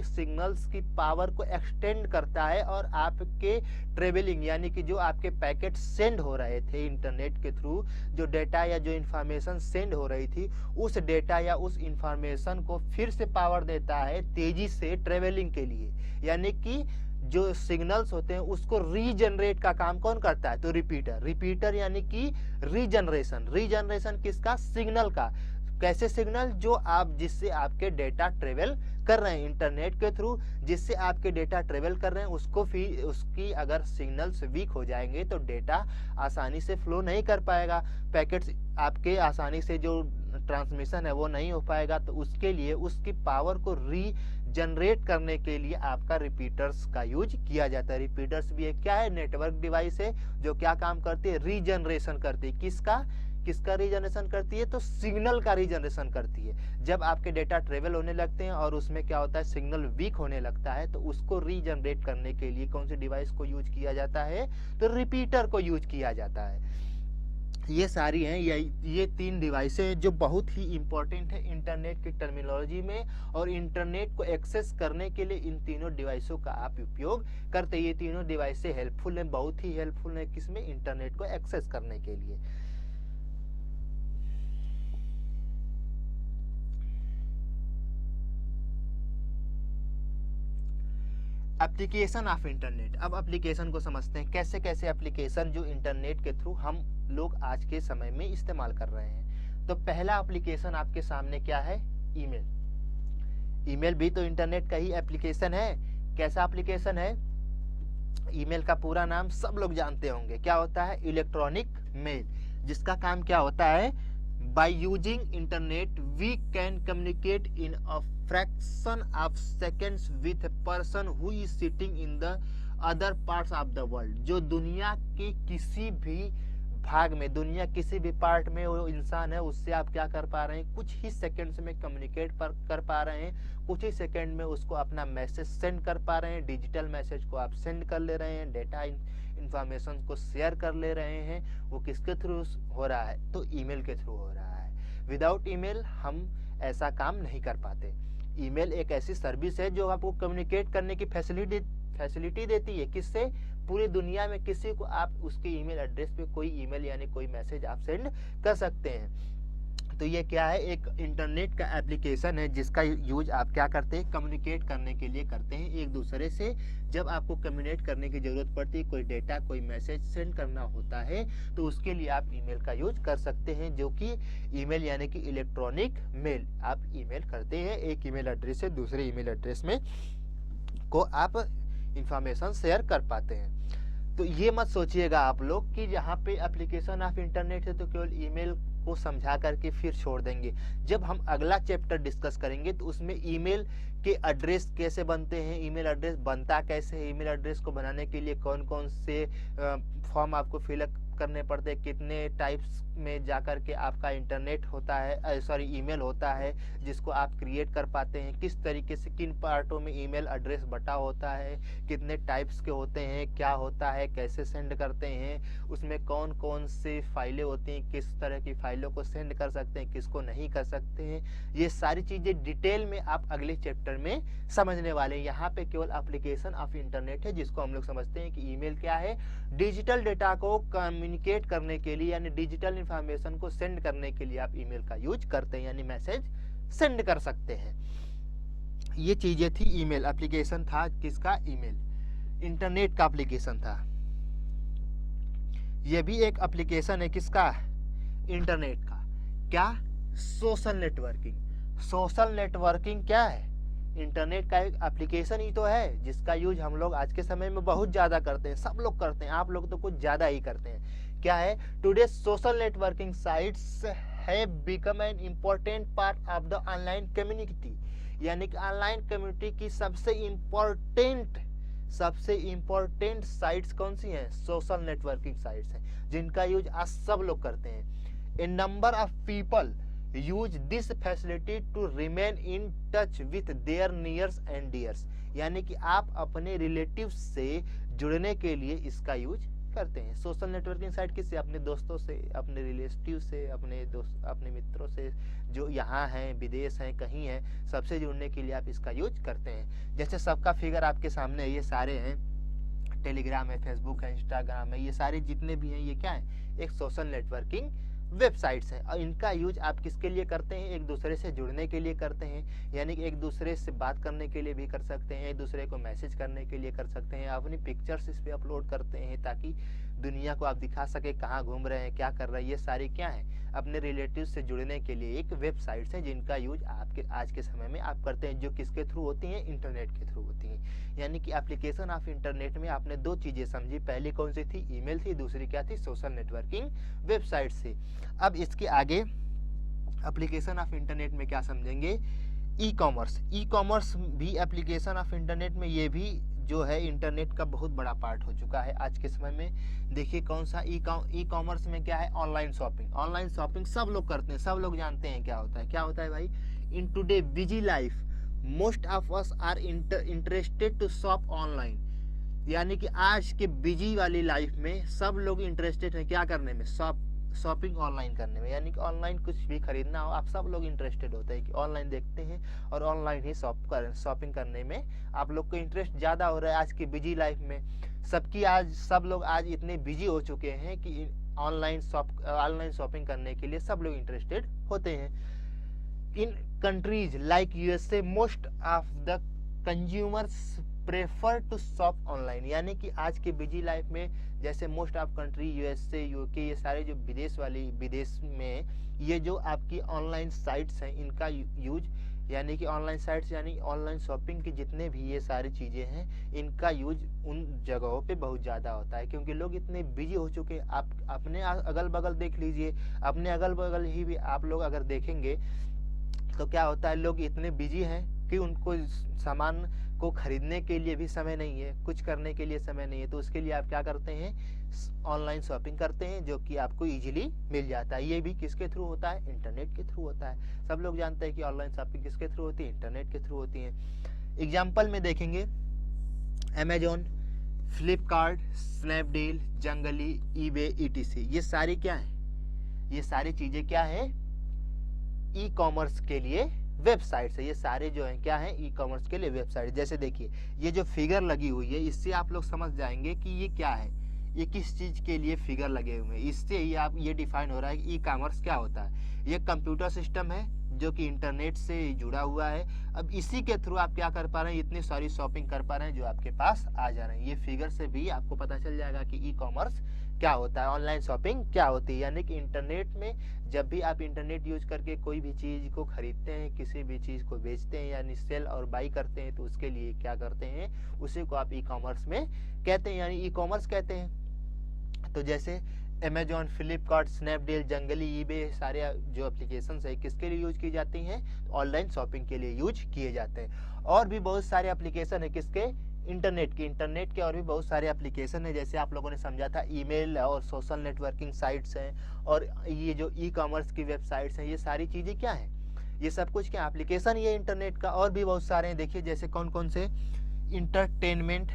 सिग्नल्स की पावर को एक्सटेंड करता है और आपके ट्रेवलिंग, यानी कि जो आपके पैकेट सेंड हो रहे थे इंटरनेट के थ्रू, जो डेटा या जो इंफॉर्मेशन सेंड हो रही थी, उस डेटा या उस इंफॉर्मेशन को फिर से पावर देता है तेजी से ट्रेवलिंग के लिए। यानी कि जो सिग्नल्स होते हैं उसको रीजनरेट का काम कौन करता है, तो रिपीटर यानी कि रीजनरेशन किसका, सिग्नल का। कैसे सिग्नल, जो आप, जिससे आपके डेटा ट्रेवल कर रहे हैं इंटरनेट के थ्रू, जिससे आपके डेटा ट्रेवल कर रहे हैं, उसको फिर उसकी अगर सिग्नल्स वीक हो जाएंगे तो डेटा आसानी से फ्लो नहीं कर पाएगा, पैकेट्स आपके आसानी से जो ट्रांसमिशन है वो नहीं हो पाएगा। तो उसके लिए उसकी पावर को रीजनरेट करने के लिए आपका रिपीटर्स का यूज किया जाता है। रिपीटर्स भी एक क्या है, नेटवर्क डिवाइस है जो क्या काम करती है, रीजनरेशन करती है। किसका रीजनरेशन करती है, तो सिग्नल का रीजनरेशन करती है। जब आपके डेटा ट्रेवल होने लगते हैं और उसमें क्या होता है, सिग्नल वीक होने लगता है, तो उसको रीजनरेट करने के लिए कौन सी डिवाइस को यूज किया जाता है, तो रिपीटर को यूज किया जाता है। ये सारी हैं, ये 3 डिवाइसें जो बहुत ही इंपॉर्टेंट है इंटरनेट की टर्मिनोलॉजी में, और इंटरनेट को एक्सेस करने के लिए इन तीनों डिवाइसों का आप उपयोग करते हैं। ये तीनों डिवाइसें हेल्पफुल हैं, बहुत ही हेल्पफुल है, किसमें, इंटरनेट को एक्सेस करने के लिए। Application of internet. अब एप्लीकेशन को समझते हैं, कैसे कैसे एप्लीकेशन जो इंटरनेट के थ्रू हम लोग आज के समय में इस्तेमाल कर रहे हैं। तो पहला एप्लीकेशन आपके सामने क्या है? ईमेल। ईमेल भी तो इंटरनेट का ही एप्लीकेशन है। कैसा एप्लीकेशन है? ईमेल का पूरा नाम सब लोग जानते होंगे, क्या होता है? इलेक्ट्रॉनिक मेल, जिसका काम क्या होता है? By using internet we can communicate in a fraction of seconds with a person who is sitting in the other parts of the world. जो दुनिया के किसी भी भाग में, दुनिया किसी भी पार्ट में वो इंसान है, उससे आप क्या कर पा रहे हैं? कुछ ही सेकंड्स में कम्युनिकेट कर पा रहे हैं, कुछ ही सेकंड में उसको अपना मैसेज सेंड कर पा रहे हैं। डिजिटल मैसेज को आप सेंड कर ले रहे हैं, डेटा इंफॉर्मेशन को शेयर कर ले रहे हैं। वो किसके थ्रू हो रहा है? तो ईमेल के थ्रू हो रहा है। विदाउट ईमेल हम ऐसा काम नहीं कर पाते। ईमेल एक ऐसी सर्विस है जो आपको कम्युनिकेट करने की फैसिलिटी देती है। किससे? पूरी दुनिया में किसी को आप उसके ईमेल एड्रेस पे कोई ईमेल यानी कोई मैसेज आप सेंड कर सकते हैं। तो ये क्या है? एक इंटरनेट का एप्लीकेशन है जिसका यूज आप क्या करते हैं? कम्युनिकेट करने के लिए करते हैं एक दूसरे से। जब आपको कम्युनिकेट करने की जरूरत पड़ती है, कोई डेटा, कोई मैसेज सेंड करना होता है, तो उसके लिए आप ईमेल का यूज कर सकते हैं, जो कि ईमेल यानी कि इलेक्ट्रॉनिक मेल। आप ईमेल करते हैं एक ईमेल एड्रेस से दूसरे ईमेल एड्रेस में को आप इंफॉर्मेशन शेयर कर पाते हैं। तो ये मत सोचिएगा आप लोग कि यहाँ पे एप्लीकेशन ऑफ इंटरनेट है तो केवल ईमेल को समझा करके फिर छोड़ देंगे। जब हम अगला चैप्टर डिस्कस करेंगे तो उसमें ईमेल के एड्रेस कैसे बनते हैं, ईमेल एड्रेस बनता कैसे है, ईमेल एड्रेस को बनाने के लिए कौन कौन से फॉर्म आपको फिलअप करने पड़ते हैं, कितने टाइप्स में जाकर के आपका इंटरनेट होता है, ईमेल होता है जिसको आप क्रिएट कर पाते हैं, किस तरीके से किन पार्टों में ईमेल एड्रेस बटा होता है, कितने टाइप्स के होते हैं, क्या होता है, कैसे सेंड करते हैं, उसमें कौन कौन से फाइलें होती हैं, किस तरह की फाइलों को सेंड कर सकते हैं, किसको नहीं कर सकते हैं। ये सारी चीज़ें डिटेल में आप अगले चैप्टर में समझने वाले हैं। यहाँ पे केवल एप्लीकेशन ऑफ इंटरनेट है जिसको हम लोग समझते हैं कि ईमेल क्या है? डिजिटल डेटा को कम्युनिकेट करने के लिए यानी डिजिटल इंफॉर्मेशन को सेंड करने के लिए आप ईमेल का यूज करते हैं, यानी मैसेज सेंड कर सकते हैं। ये चीजें थी। ईमेल एप्लीकेशन था किसका? ईमेल इंटरनेट का एप्लीकेशन था। ये भी एक एप्लीकेशन है किसका? इंटरनेट का। क्या? Social networking. सोशल नेटवर्किंग क्या है? इंटरनेट का एक एप्लीकेशन ही तो है जिसका यूज हम लोग आज के समय में बहुत ज़्यादा करते हैं, सब लोग करते हैं, आप लोग तो कुछ ज़्यादा ही करते हैं। क्या है? Today social networking sites have become an important part of the online community. यानी कि ऑनलाइन कम्युनिटी की सबसे इम्पोर्टेंट साइट्स कौन सी हैं? सोशल नेटवर्किंग साइट्स हैं जिनका यूज आज सब लोग करते हैं। A number of people use this facility to remain in touch with their nears and dears. यानी कि आप अपने रिलेटिव से जुड़ने के लिए इसका यूज करते हैं। सोशल नेटवर्किंग साइट किससे? अपने दोस्तों से, अपने रिलेटिव से, अपने मित्रों से जो यहाँ हैं, विदेश हैं, कहीं हैं, सबसे जुड़ने के लिए आप इसका यूज करते हैं। जैसे सबका फिगर आपके सामने है, ये सारे हैं, टेलीग्राम है, फेसबुक है, इंस्टाग्राम है, ये सारे जितने भी हैं ये क्या है? एक सोशल नेटवर्किंग वेबसाइट्स हैं। और इनका यूज आप किसके लिए करते हैं? एक दूसरे से जुड़ने के लिए करते हैं, यानी कि एक दूसरे से बात करने के लिए भी कर सकते हैं, एक दूसरे को मैसेज करने के लिए कर सकते हैं, अपनी पिक्चर्स इस पे अपलोड करते हैं ताकि दुनिया को आप दिखा सके कहाँ घूम रहे हैं, क्या कर रहे हैं। ये सारी क्या है? अपने रिलेटिव से जुड़ने के लिए एक वेबसाइट्स हैं जिनका यूज आपके आज के समय में आप करते हैं, जो किसके थ्रू होती हैं? इंटरनेट के थ्रू होती हैं। यानी कि एप्लीकेशन ऑफ इंटरनेट में आपने दो चीज़ें समझी, पहली कौन सी थी? ईमेल थी, दूसरी क्या थी? सोशल नेटवर्किंग वेबसाइट थी। अब इसके आगे एप्लीकेशन ऑफ इंटरनेट में क्या समझेंगे? E commerce. ई कॉमर्स भी एप्लीकेशन ऑफ इंटरनेट में, ये भी जो है इंटरनेट का बहुत बड़ा पार्ट हो चुका है आज के समय में। देखिए कौन सा ई कॉमर्स में क्या है? Online shopping. ऑनलाइन शॉपिंग सब लोग करते हैं, सब लोग जानते हैं क्या होता है। क्या होता है भाई? In today busy life most of us are interested to shop online. यानी कि आज के बिजी वाली लाइफ में सब लोग इंटरेस्टेड हैं क्या करने में? शॉपिंग ऑनलाइन करने में। यानी कि ऑनलाइन कुछ भी खरीदना हो, आप सब लोग इंटरेस्टेड होते हैं कि ऑनलाइन देखते हैं और ऑनलाइन ही शॉपिंग करने में आप लोग को इंटरेस्ट ज़्यादा हो रहा है आज की बिजी लाइफ में। सब लोग आज इतने बिजी हो चुके हैं कि ऑनलाइन शॉपिंग करने के लिए सब लोग इंटरेस्टेड होते हैं। In countries like USA most of the consumers prefer to shop online, यानी कि आज के बिजी लाइफ में जैसे most of country USA UK ये सारे जो विदेश में ये जो आपकी ऑनलाइन साइट्स हैं इनका यूज, यानी कि ऑनलाइन साइट्स यानी ऑनलाइन शॉपिंग की जितने भी ये सारी चीज़ें हैं इनका यूज उन जगहों पे बहुत ज़्यादा होता है, क्योंकि लोग इतने बिजी हो चुके हैं। आप अपने अगल बगल देख लीजिए, अपने अगल बगल ही भी आप लोग अगर देखेंगे तो क्या होता है, लोग इतने बिजी हैं कि उनको सामान को खरीदने के लिए भी समय नहीं है, कुछ करने के लिए समय नहीं है। तो उसके लिए आप क्या करते हैं, ऑनलाइन शॉपिंग करते हैं, जो कि आपको इजीली मिल जाता है। ये भी किसके थ्रू होता है, इंटरनेट के थ्रू होता है। सब लोग जानते हैं कि ऑनलाइन शॉपिंग किसके थ्रू होती है, इंटरनेट के थ्रू होती है। एग्जाम्पल में देखेंगे अमेजोन, फ्लिपकार्ट, स्नैपडील, जंगली, ईबे, ईटीसी, ये सारी क्या है, ये सारी चीजें क्या है, ई कॉमर्स के लिए वेबसाइट्स है। ये सारे जो हैं क्या है, ई कॉमर्स के लिए वेबसाइट। जैसे देखिए ये जो फिगर लगी हुई है इससे आप लोग समझ जाएंगे कि ये क्या है, ये किस चीज के लिए फिगर लगे हुए हैं। इससे ही आप ये डिफाइन हो रहा है कि ई कॉमर्स क्या होता है। ये कंप्यूटर सिस्टम है जो कि इंटरनेट से जुड़ा हुआ है। अब इसी के थ्रू आप क्या कर पा रहे हैं, इतनी सारी शॉपिंग कर पा रहे हैं जो आपके पास आ जा रहे हैं। ये फिगर से भी आपको पता चल जाएगा कि ई कॉमर्स क्या होता है, ऑनलाइन शॉपिंग क्या होती है। यानी कि इंटरनेट में जब भी आप इंटरनेट यूज करके कोई भी चीज़ को खरीदते हैं, किसी भी चीज़ को बेचते हैं, यानी सेल और बाई करते हैं, तो उसके लिए क्या करते हैं, उसी को आप ई कॉमर्स में कहते हैं, यानी ई कॉमर्स कहते हैं। तो जैसे अमेजॉन, फ्लिपकार्ट, स्नैपडील, जंगली, ईबे सारे जो एप्लीकेशंस है किसके लिए यूज की जाती हैं, ऑनलाइन शॉपिंग के लिए यूज किए जाते हैं। और भी बहुत सारे एप्लीकेशन है किसके, इंटरनेट के और भी बहुत सारे एप्लीकेशन है। जैसे आप लोगों ने समझा था ईमेल और सोशल नेटवर्किंग साइट्स हैं, और ये जो ई कॉमर्स की वेबसाइट्स हैं, ये सारी चीज़ें क्या हैं, ये सब कुछ क्या एप्लीकेशन ये इंटरनेट का। और भी बहुत सारे हैं, देखिए जैसे कौन कौन से, इंटरटेनमेंट,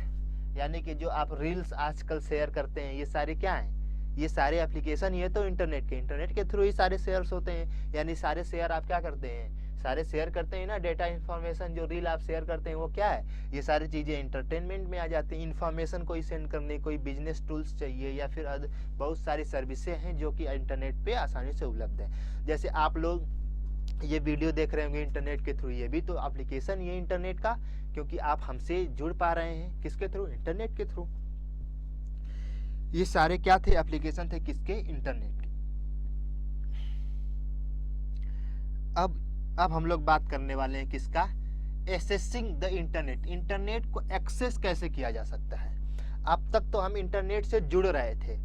यानी कि जो आप रील्स आजकल शेयर करते हैं, ये सारे क्या हैं, ये सारे एप्लीकेशन ये तो इंटरनेट के थ्रू ही सारे शेयर्स होते हैं। यानी सारे शेयर आप क्या करते हैं, सारे शेयर करते हैं ना, डेटा इन्फॉर्मेशन, जो रील आप शेयर करते हैं वो क्या है, ये सारी चीज़ें इंटरटेनमेंट में आ जाती हैं। इन्फॉर्मेशन कोई सेंड करने, कोई बिजनेस टूल्स चाहिए, या फिर बहुत सारी सर्विसेज हैं जो कि इंटरनेट पे आसानी से उपलब्ध है। जैसे आप लोग ये वीडियो देख रहे होंगे इंटरनेट के थ्रू, ये भी तो एप्लीकेशन ये इंटरनेट का, क्योंकि आप हमसे जुड़ पा रहे हैं किसके थ्रू, इंटरनेट के थ्रू। ये सारे क्या थे, एप्लीकेशन थे किसके, इंटरनेट के। अब हम लोग बात करने वाले हैं किसका, एक्सेसिंग द इंटरनेट। इंटरनेट को एक्सेस कैसे किया जा सकता है। अब तक तो हम इंटरनेट से जुड़ रहे थे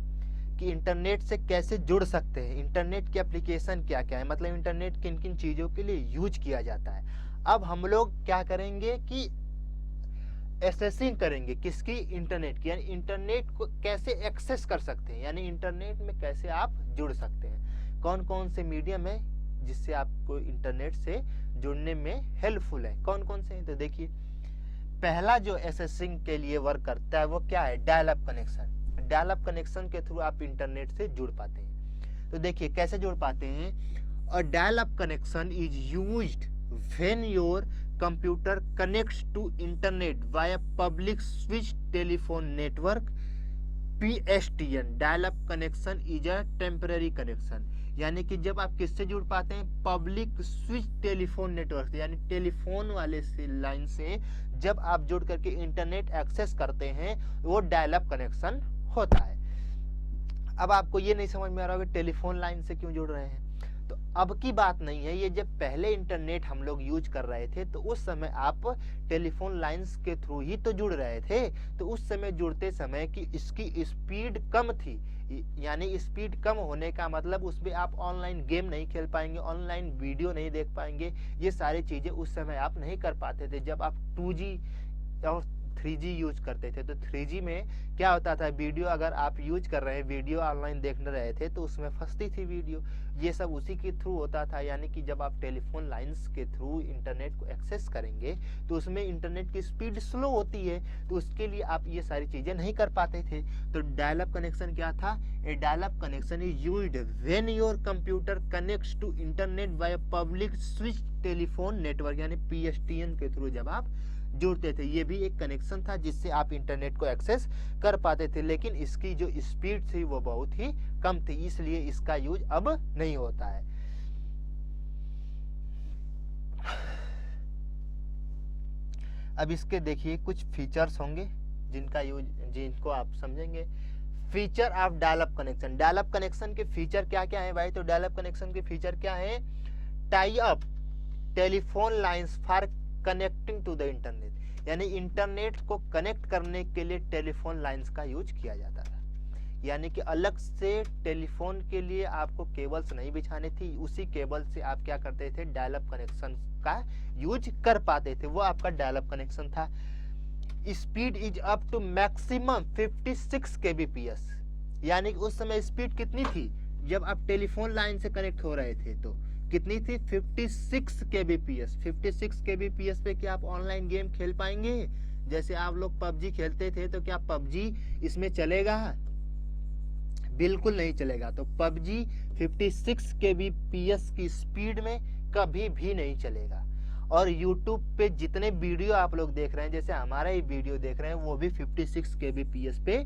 कि इंटरनेट से कैसे जुड़ सकते हैं, इंटरनेट की एप्लीकेशन क्या क्या है, मतलब इंटरनेट किन किन चीज़ों के लिए यूज किया जाता है। अब हम लोग क्या करेंगे कि एक्सेसिंग करेंगे किसकी, इंटरनेट की, यानी इंटरनेट को कैसे एक्सेस कर सकते हैं, यानी इंटरनेट में कैसे आप जुड़ सकते हैं, कौन कौन से मीडियम है जिससे आपको इंटरनेट से जुड़ने में हेल्पफुल है, कौन कौन से हैं। तो देखिए पहला जो एक्सेसिंग के लिए वर्क करता है वो क्या है, dial up connection. Dial up connection के थ्रू आप इंटरनेट से जुड़ पाते हैं। तो देखिए कैसे जुड़ पाते हैं, और dial up connection is used when your computer connects to internet via public switch telephone network, PSTN। Dial up connection is a temporary connection, यानी कि जब आप किससे जुड़ पाते हैं, पब्लिक स्विच टेलीफोन नेटवर्क, यानी टेलीफोन वाले से लाइन से जब आप जुड़ करके इंटरनेट एक्सेस करते हैं वो डायल अप कनेक्शन होता है। अब आपको ये नहीं समझ में आ रहा होगा टेलीफोन लाइन से क्यों जुड़ रहे हैं, तो अब की बात नहीं है, ये जब पहले इंटरनेट हम लोग यूज कर रहे थे तो उस समय आप टेलीफोन लाइंस के थ्रू ही तो जुड़ रहे थे। तो उस समय जुड़ते समय कि इसकी स्पीड कम थी, यानी स्पीड कम होने का मतलब उसमें आप ऑनलाइन गेम नहीं खेल पाएंगे, ऑनलाइन वीडियो नहीं देख पाएंगे, ये सारी चीज़ें उस समय आप नहीं कर पाते थे। जब आप 2G और 3G यूज करते थे तो 3G में क्या होता था, वीडियो अगर आप यूज कर रहे हैं, वीडियो ऑनलाइन देख रहे थे तो उसमें फंसती थी वीडियो, ये सब उसी के थ्रू होता था। यानी कि जब आप टेलीफोन लाइंस के थ्रू इंटरनेट को एक्सेस करेंगे तो उसमें इंटरनेट की स्पीड स्लो होती है, तो उसके लिए आप ये सारी चीज़ें नहीं कर पाते थे। तो डायल अप कनेक्शन क्या था, a dial up connection is used when your computer connects to internet by public switch telephone network, यानी PSTN के थ्रू जब आप जुड़ते थे। ये भी एक कनेक्शन था जिससे आप इंटरनेट को एक्सेस कर पाते थे, लेकिन इसकी जो स्पीड थी वो बहुत ही कम थी, इसलिए इसका यूज अब नहीं होता है। अब इसके देखिए कुछ फीचर्स होंगे जिनको आप समझेंगे। Feature of dial-up connection. Dial-up connection के फीचर क्या क्या है भाई? तो डायल-अप कनेक्शन के फीचर क्या है? Tie up telephone lines for connecting to the internet, यानी इंटरनेट को कनेक्ट करने के लिए टेलीफोन लाइंस का यूज किया जाता था। यानी कि अलग से टेलीफोन के लिए आपको केबल्स नहीं बिछानी थी, उसी केबल से आप क्या करते थे? डायल-अप कनेक्शन का यूज कर पाते थे। वो आपका डायल-अप कनेक्शन था। Speed is up to maximum 56 kbps, यानी कि उस समय स्पीड कितनी थी जब आप टेलीफोन लाइन से कनेक्ट हो रहे थे? तो कितनी थी? 56 kbps। 56 kbps पे क्या आप ऑनलाइन गेम खेल पाएंगे? जैसे आप लोग पबजी खेलते थे, तो क्या पबजी इसमें चलेगा? बिल्कुल नहीं चलेगा। तो पबजी 56 kbps की स्पीड में कभी भी नहीं चलेगा। और YouTube पे जितने वीडियो आप लोग देख रहे हैं, जैसे हमारा ही वीडियो देख रहे हैं, वो भी 56 kbps पे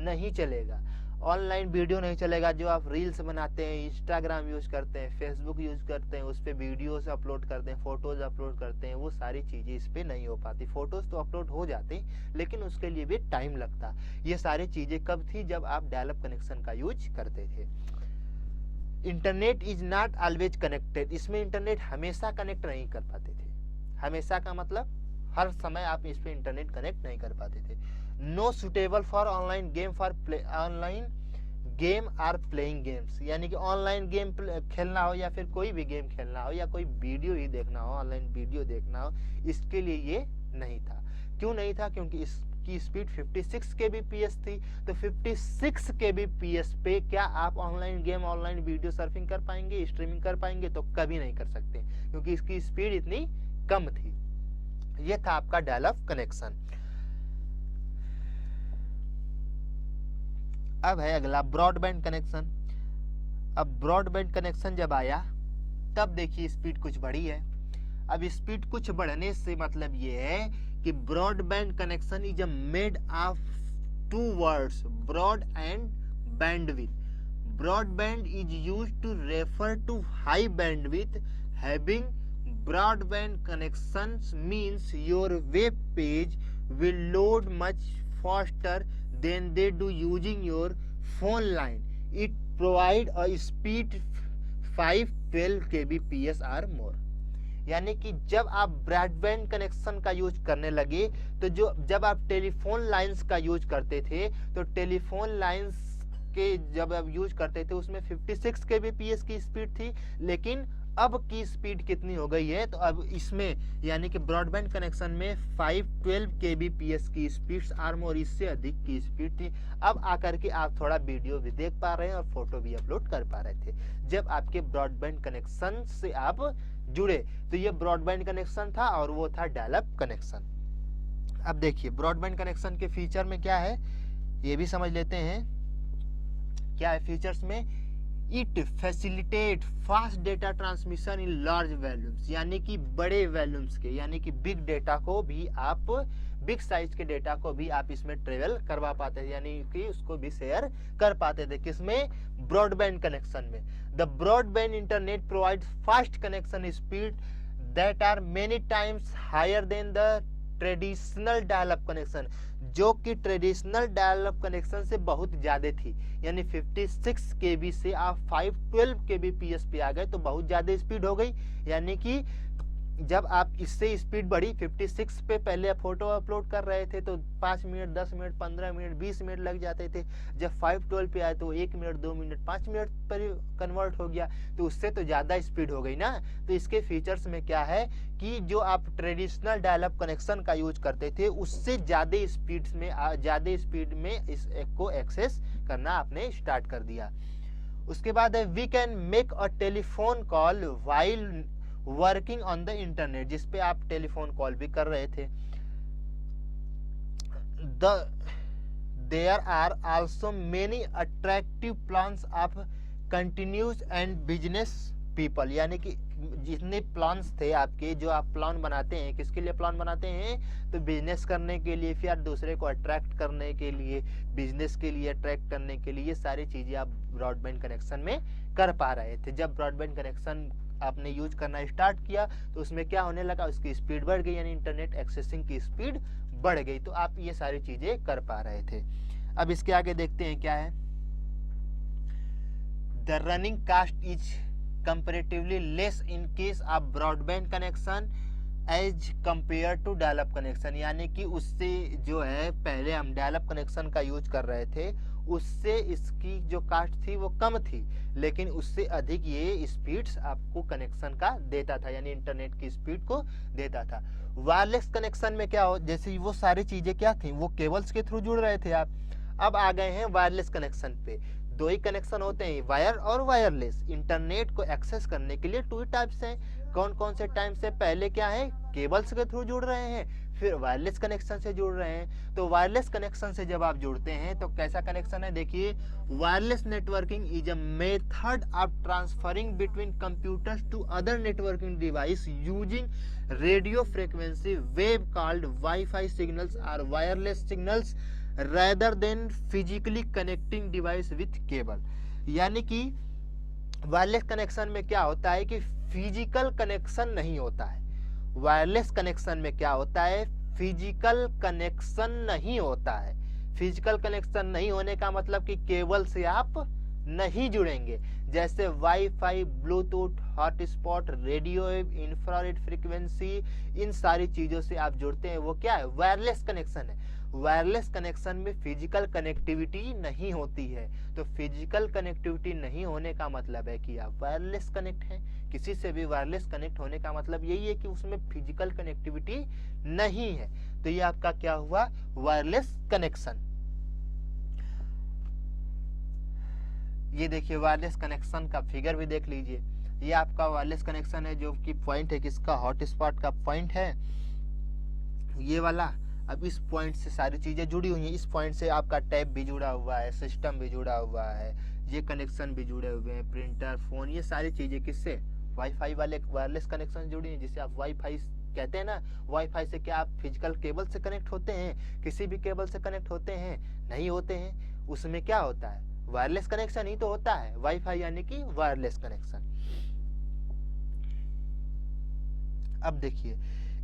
नहीं चलेगा। ऑनलाइन वीडियो नहीं चलेगा। जो आप रील्स बनाते हैं, इंस्टाग्राम यूज करते हैं, फेसबुक यूज करते हैं, उस पर वीडियोस अपलोड करते हैं, फोटोज अपलोड करते हैं, वो सारी चीज़ें इस पर नहीं हो पाती। फोटोज तो अपलोड हो जाते हैं, लेकिन उसके लिए भी टाइम लगता। ये सारी चीज़ें कब थी? जब आप डायल-अप कनेक्शन का यूज करते थे। Internet is not always connected. इसमें इंटरनेट हमेशा कनेक्ट नहीं कर पाते थे। हमेशा का मतलब हर समय आप इस पे इंटरनेट कनेक्ट नहीं कर पाते थे। No suitable for online game online game are playing games, यानी कि ऑनलाइन गेम खेलना हो या फिर कोई भी गेम खेलना हो या कोई वीडियो ही देखना हो, ऑनलाइन वीडियो देखना हो, इसके लिए ये नहीं था। क्यों नहीं था? क्योंकि इसकी स्पीड 56 kbps थी। तो 56 kbps पे क्या आप online game, online video surfing कर पाएंगे, स्ट्रीमिंग कर पाएंगे? तो कभी नहीं कर सकते, क्योंकि इसकी स्पीड इतनी कम थी। ये था आपका डायल-अप कनेक्शन। अब है अगला ब्रॉडबैंड कनेक्शन। अब ब्रॉडबैंड कनेक्शन जब आया, तब देखिए स्पीड कुछ बढ़ी है। अब स्पीड कुछ बढ़ने से मतलब ये है कि broadband connection is made of two words, broad and bandwidth. Broadband is used to refer to high bandwidth. Having broadband connections means your web page will load much faster than they do using your phone line. It provide a speed 512 kbps or more. यानी कि जब आप broadband connection का use करने लगे, तो जब आप टेलीफोन लाइंस का यूज करते थे, तो टेलीफोन लाइंस के जब आप यूज करते थे उसमें 56 kbps की स्पीड थी, लेकिन अब की स्पीड कितनी हो गई है? तो अब इसमें यानी कि ब्रॉडबैंड कनेक्शन में 512 kbps की स्पीड आर मोर, इससे अधिक की स्पीड थी। अब आकर के आप थोड़ा वीडियो भी देख पा रहे हैं और फोटो भी अपलोड कर पा रहे थे जब आपके ब्रॉडबैंड कनेक्शन से आप जुड़े। तो ये ब्रॉडबैंड कनेक्शन था और वो था डायल-अप कनेक्शन। अब देखिए ब्रॉडबैंड कनेक्शन के फीचर में क्या है, ये भी समझ लेते हैं। क्या है फीचर्स में? It facilitate fast data transmission in large volumes, यानी कि बड़े वॉल्यूम्स के, यानी कि बिग डेटा को भी आप, बिग साइज के डेटा को भी आप इसमें ट्रेवल करवा पाते थे, यानी कि उसको भी शेयर कर पाते थे। किसमें? ब्रॉडबैंड कनेक्शन में। The broadband internet provides fast connection speed that are many times higher than the traditional dial up connection, जो कि ट्रेडिशनल डायल-अप कनेक्शन से बहुत ज्यादा थी। यानी 56 kb से आप 512 kbps पे आ गए, तो बहुत ज्यादा स्पीड हो गई। यानी कि जब आप इससे स्पीड बढ़ी, 56 पे पहले आप फोटो अपलोड कर रहे थे तो 5 मिनट, 10 मिनट, 15 मिनट, 20 मिनट लग जाते थे। जब 512 पे आए तो 1 मिनट, 2 मिनट, 5 मिनट पर कन्वर्ट हो गया, तो उससे तो ज़्यादा स्पीड हो गई ना। तो इसके फीचर्स में क्या है कि जो आप ट्रेडिशनल डायल-अप कनेक्शन का यूज करते थे, उससे ज़्यादा स्पीड में इस को एक्सेस करना आपने स्टार्ट कर दिया। उसके बाद है we can make a telephone call while working on the internet, जिसपे आप टेलीफोन कॉल भी कर रहे थे। There are also many attractive plans of continuous and business people, यानी कि जितने प्लान्स थे आपके, जो आप प्लान बनाते हैं, किसके लिए प्लान बनाते हैं? तो बिजनेस करने के लिए, फिर दूसरे को अट्रैक्ट करने के लिए, बिजनेस के लिए अट्रैक्ट करने के लिए, ये सारी चीज़ें आप ब्रॉडबैंड कनेक्शन में कर पा रहे थे। जब ब्रॉडबैंड कनेक्शन आपने यूज करना स्टार्ट किया तो उसमें क्या होने लगा, उसकी स्पीड बढ़ गई, यानी इंटरनेट एक्सेसिंग की स्पीड बढ़ गई। तो आप ये सारी चीजें कर पा रहे थे। अब इसके आगे देखते हैं क्या है। The running cost is comparatively less in case of broadband connection as compare to dial up connection, यानी कि उससे जो है पहले हम डायलअप कनेक्शन का यूज कर रहे थे उससे इसकी जो कास्ट थी वो कम थी, लेकिन उससे अधिक ये स्पीड्स आपको कनेक्शन का देता था, यानी इंटरनेट की स्पीड को देता था। वायरलेस कनेक्शन में क्या हो, जैसे वो सारी चीजें क्या थी, वो केबल्स के थ्रू जुड़ रहे थे आप। अब आ गए हैं वायरलेस कनेक्शन पे। दो ही कनेक्शन होते हैं, वायर और वायरलेस। इंटरनेट को एक्सेस करने के लिए 2 टाइप्स हैं। कौन कौन से टाइप से, पहले क्या है, केबल्स के थ्रू जुड़ रहे हैं, फिर वायरलेस कनेक्शन से जुड़ रहे हैं। तो वायरलेस कनेक्शन से जब आप जुड़ते हैं तो कैसा कनेक्शन है, देखिए, wireless networking is a method of transferring between computers to other networking device using radio frequency wave called wifi signals और wireless signals rather than physically connecting device with cable। यानी कि वायरलेस कनेक्शन में क्या होता है कि physical connection नहीं होता है। वायरलेस कनेक्शन में क्या होता है, फिजिकल कनेक्शन नहीं होता है। फिजिकल कनेक्शन नहीं होने का मतलब कि केबल से आप नहीं जुड़ेंगे। जैसे wifi, bluetooth, hotspot, radio wave, infrared frequency, इन सारी चीजों से आप जुड़ते हैं, वो क्या है, वायरलेस कनेक्शन है। वायरलेस कनेक्शन में फिजिकल कनेक्टिविटी नहीं होती है। तो फिजिकल कनेक्टिविटी नहीं होने का मतलब है कि आप वायरलेस कनेक्ट हैं। किसी से भी वायरलेस कनेक्ट होने का मतलब यही है कि उसमें फिजिकल कनेक्टिविटी नहीं है। तो ये आपका क्या हुआ, वायरलेस कनेक्शन। ये देखिए वायरलेस कनेक्शन का फिगर भी देख लीजिए। ये आपका वायरलेस कनेक्शन है, जो कि पॉइंट है किसका, हॉटस्पॉट का पॉइंट है ये वाला। अब इस पॉइंट से सारी चीजें जुड़ी हुई हैं। इस पॉइंट से आपका टैब भी जुड़ा हुआ है, सिस्टम भी जुड़ा हुआ है, ये कनेक्शन भी जुड़े हुए हैं, प्रिंटर, फोन, ये सारी चीजें किससे, वाईफाई वाले वायरलेस कनेक्शन जुड़ी हैं, जिसे आप वाईफाई कहते हैं ना। वाईफाई से क्या आप फिजिकल केबल से कनेक्ट होते हैं, किसी भी केबल से कनेक्ट होते हैं, नहीं होते हैं। उसमें क्या होता है, वायरलेस कनेक्शन ही तो होता है। वाईफाई यानी कि वायरलेस कनेक्शन। अब देखिए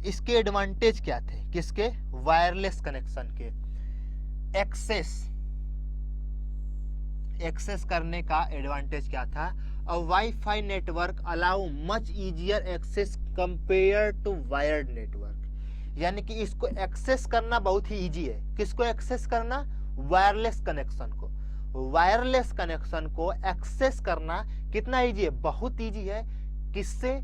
इसके एडवांटेज क्या थे, किसके, वायरलेस कनेक्शन के। एक्सेस करने का एडवांटेज क्या था, a wifi network allow much easier access compare to wired network. यानी कि इसको एक्सेस करना बहुत ही इजी है। किसको एक्सेस करना, वायरलेस कनेक्शन को। वायरलेस कनेक्शन को एक्सेस करना कितना इजी है, बहुत इजी है। किससे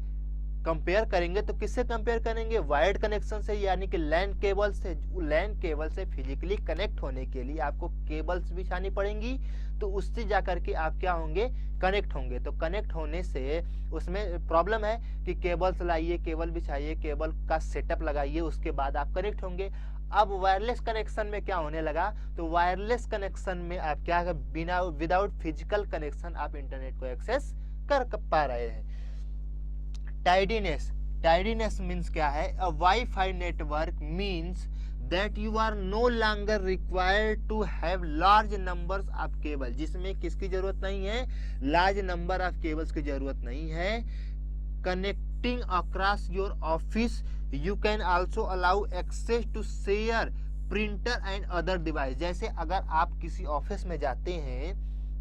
कंपेयर करेंगे तो किससे कंपेयर करेंगे, वायर्ड कनेक्शन से, यानी कि लैन केबल से। लैन केबल से फिजिकली कनेक्ट होने के लिए आपको केबल्स बिछानी पड़ेंगी, तो उससे जाकर के आप क्या होंगे, कनेक्ट होंगे। तो कनेक्ट होने से उसमें प्रॉब्लम है कि केबल्स लाइए, केबल बिछाइए, केबल का सेटअप लगाइए, उसके बाद आप कनेक्ट होंगे। अब वायरलेस कनेक्शन में क्या होने लगा, तो वायरलेस कनेक्शन में आप क्या, बिना विदाउट फिजिकल कनेक्शन आप इंटरनेट को एक्सेस कर पा रहे हैं। टाइडीनेस मीन्स क्या है, a wifi network means that you are no longer required to have large numbers of cable, जिसमें किसकी जरूरत नहीं है, लार्ज नंबर ऑफ केबल्स की जरूरत नहीं है। Connecting across your office, you can also allow access to share printer and other device. जैसे अगर आप किसी ऑफिस में जाते हैं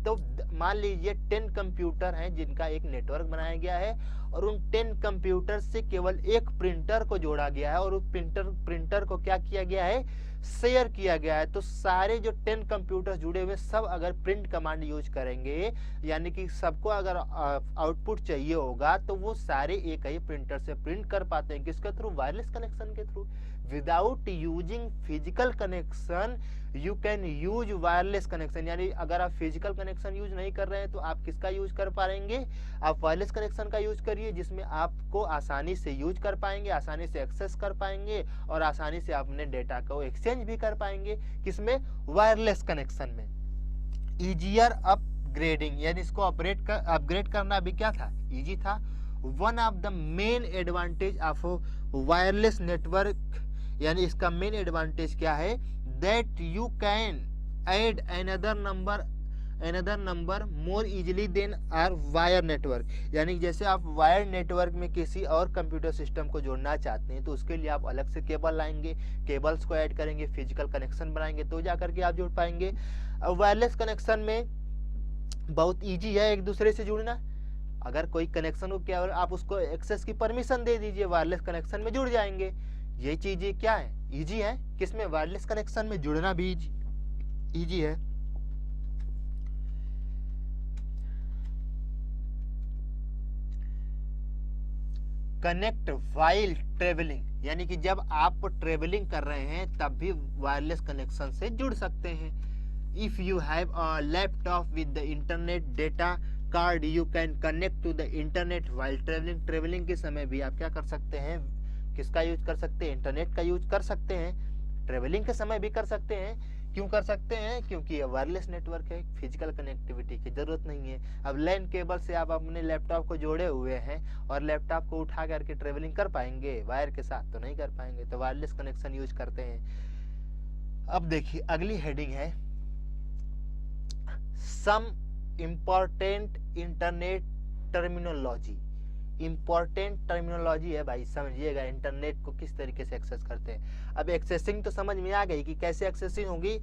तो मान लीजिए 10 कंप्यूटर हैं जिनका एक नेटवर्क बनाया गया है, और उन 10 कंप्यूटर से केवल एक प्रिंटर को जोड़ा गया है, और उस प्रिंटर को क्या किया गया है, शेयर किया गया है। तो सारे जो 10 कंप्यूटर जुड़े हुए सब अगर प्रिंट कमांड यूज करेंगे, यानी कि सबको अगर आउटपुट चाहिए होगा, तो वो सारे एक ही प्रिंटर से प्रिंट कर पाते हैं। किसके थ्रू, वायरलेस कनेक्शन के through. Without using physical connection you can use wireless connection. यानी अगर आप फिजिकल कनेक्शन यूज नहीं कर रहे हैं तो आप किसका यूज कर पाएंगे, आप वायरलेस कनेक्शन का यूज करिए, जिसमें आपको आसानी से यूज कर पाएंगे, आसानी से एक्सेस कर पाएंगे, और आसानी से अपने डेटा को एक्सचेंज भी कर पाएंगे। किसमें, वायरलेस कनेक्शन में। इजियर अपग्रेडिंग, यानी इसको अपग्रेड करना भी क्या था, इजी था। One of the main advantage of wireless network, यानी इसका मेन एडवांटेज क्या है, that you can add another number another number more easily than our wire network। यानी जैसे आप वायर नेटवर्क में किसी और कंप्यूटर सिस्टम को जोड़ना चाहते हैं तो उसके लिए आप अलग से केबल लाएंगे, केबल्स को ऐड करेंगे, फिजिकल कनेक्शन बनाएंगे तो जाकर के आप जुड़ पाएंगे। अब वायरलेस कनेक्शन में बहुत ईजी है एक दूसरे से जुड़ना। अगर कोई कनेक्शन हो क्या आप उसको एक्सेस की परमिशन दे दीजिए, वायरलेस कनेक्शन में जुड़ जाएंगे। ये चीज़ें क्या है, ईजी है। किसमें, वायरलेस कनेक्शन में जुड़ना भी ईजी है। कनेक्ट वाइल ट्रेवलिंग, यानी कि जब आप ट्रेवलिंग कर रहे हैं तब भी वायरलेस कनेक्शन से जुड़ सकते हैं। If you have a laptop with the internet data card you can connect to the internet while travelling. Travelling के समय भी आप क्या कर सकते हैं, किसका यूज कर सकते हैं, इंटरनेट का यूज कर सकते हैं। ट्रेवलिंग के समय भी कर सकते हैं। क्यों कर सकते हैं, क्योंकि ये वायरलेस नेटवर्क है, फिजिकल कनेक्टिविटी की जरूरत नहीं है। अब लैन केबल से आप अपने लैपटॉप को जोड़े हुए हैं और लैपटॉप को उठा करके ट्रेवलिंग कर पाएंगे, वायर के साथ तो नहीं कर पाएंगे, तो वायरलेस कनेक्शन यूज करते हैं। अब देखिए अगली हेडिंग है some important internet terminology. Important terminology है भाई, समझिएगा इंटरनेट को किस तरीके से एक्सेस करते हैं। अब एक्सेसिंग तो समझ में आ गई कि कैसे एक्सेसिंग होगी।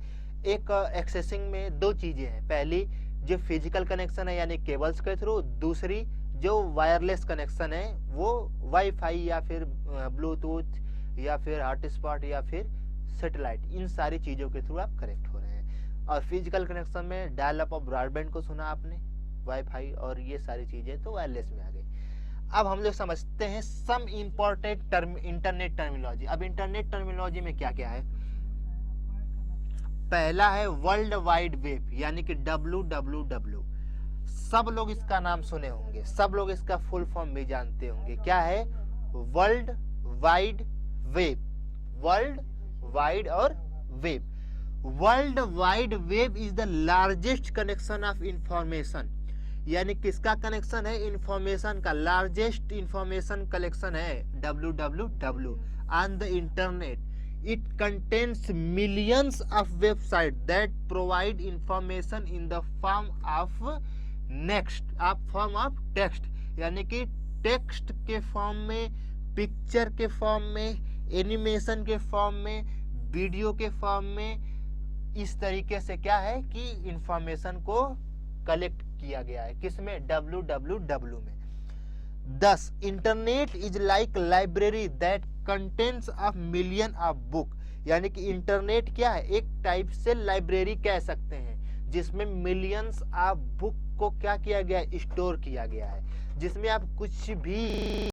एक एक्सेसिंग में दो चीजें हैं, पहली जो फिजिकल कनेक्शन है यानी केबल्स के थ्रू, दूसरी जो वायरलेस कनेक्शन है वो वाईफाई या फिर ब्लूटूथ या फिर हॉटस्पॉट या फिर सैटेलाइट, इन सारी चीजों के थ्रू आप कनेक्ट हो रहे हैं। और फिजिकल कनेक्शन में डायल अप और ब्रॉडबैंड को सुना आपने, वाईफाई और ये सारी चीजें तो वायरलेस में आ गई। अब हम लोग समझते हैं सम इम्पोर्टेंट इंटरनेट टर्मिनोलॉजी। अब इंटरनेट टर्मिनोलॉजी में क्या क्या है। पहला है वर्ल्ड वाइड वेब यानी कि WWW। सब लोग इसका नाम सुने होंगे, सब लोग इसका फुल फॉर्म भी जानते होंगे। क्या है, world wide web. World wide और web. World wide web is the largest connection of information, यानी किसका कनेक्शन है, इंफॉर्मेशन का। लार्जेस्ट इंफॉर्मेशन कलेक्शन है WWW on the internet. It contains millions of website that provide information in the form of form of text, यानी कि text के form में, picture के फॉर्म में, एनिमेशन के फॉर्म में, वीडियो के फॉर्म में। इस तरीके से क्या है कि इंफॉर्मेशन को कलेक्ट किया गया है, किसमें, WWW में। 10 internet is like library that contains of million of book, यानी कि इंटरनेट क्या है, एक टाइप से लाइब्रेरी कह सकते हैं जिसमें मिलियंस ऑफ बुक को क्या किया गया है, स्टोर किया गया है, जिसमें आप कुछ भी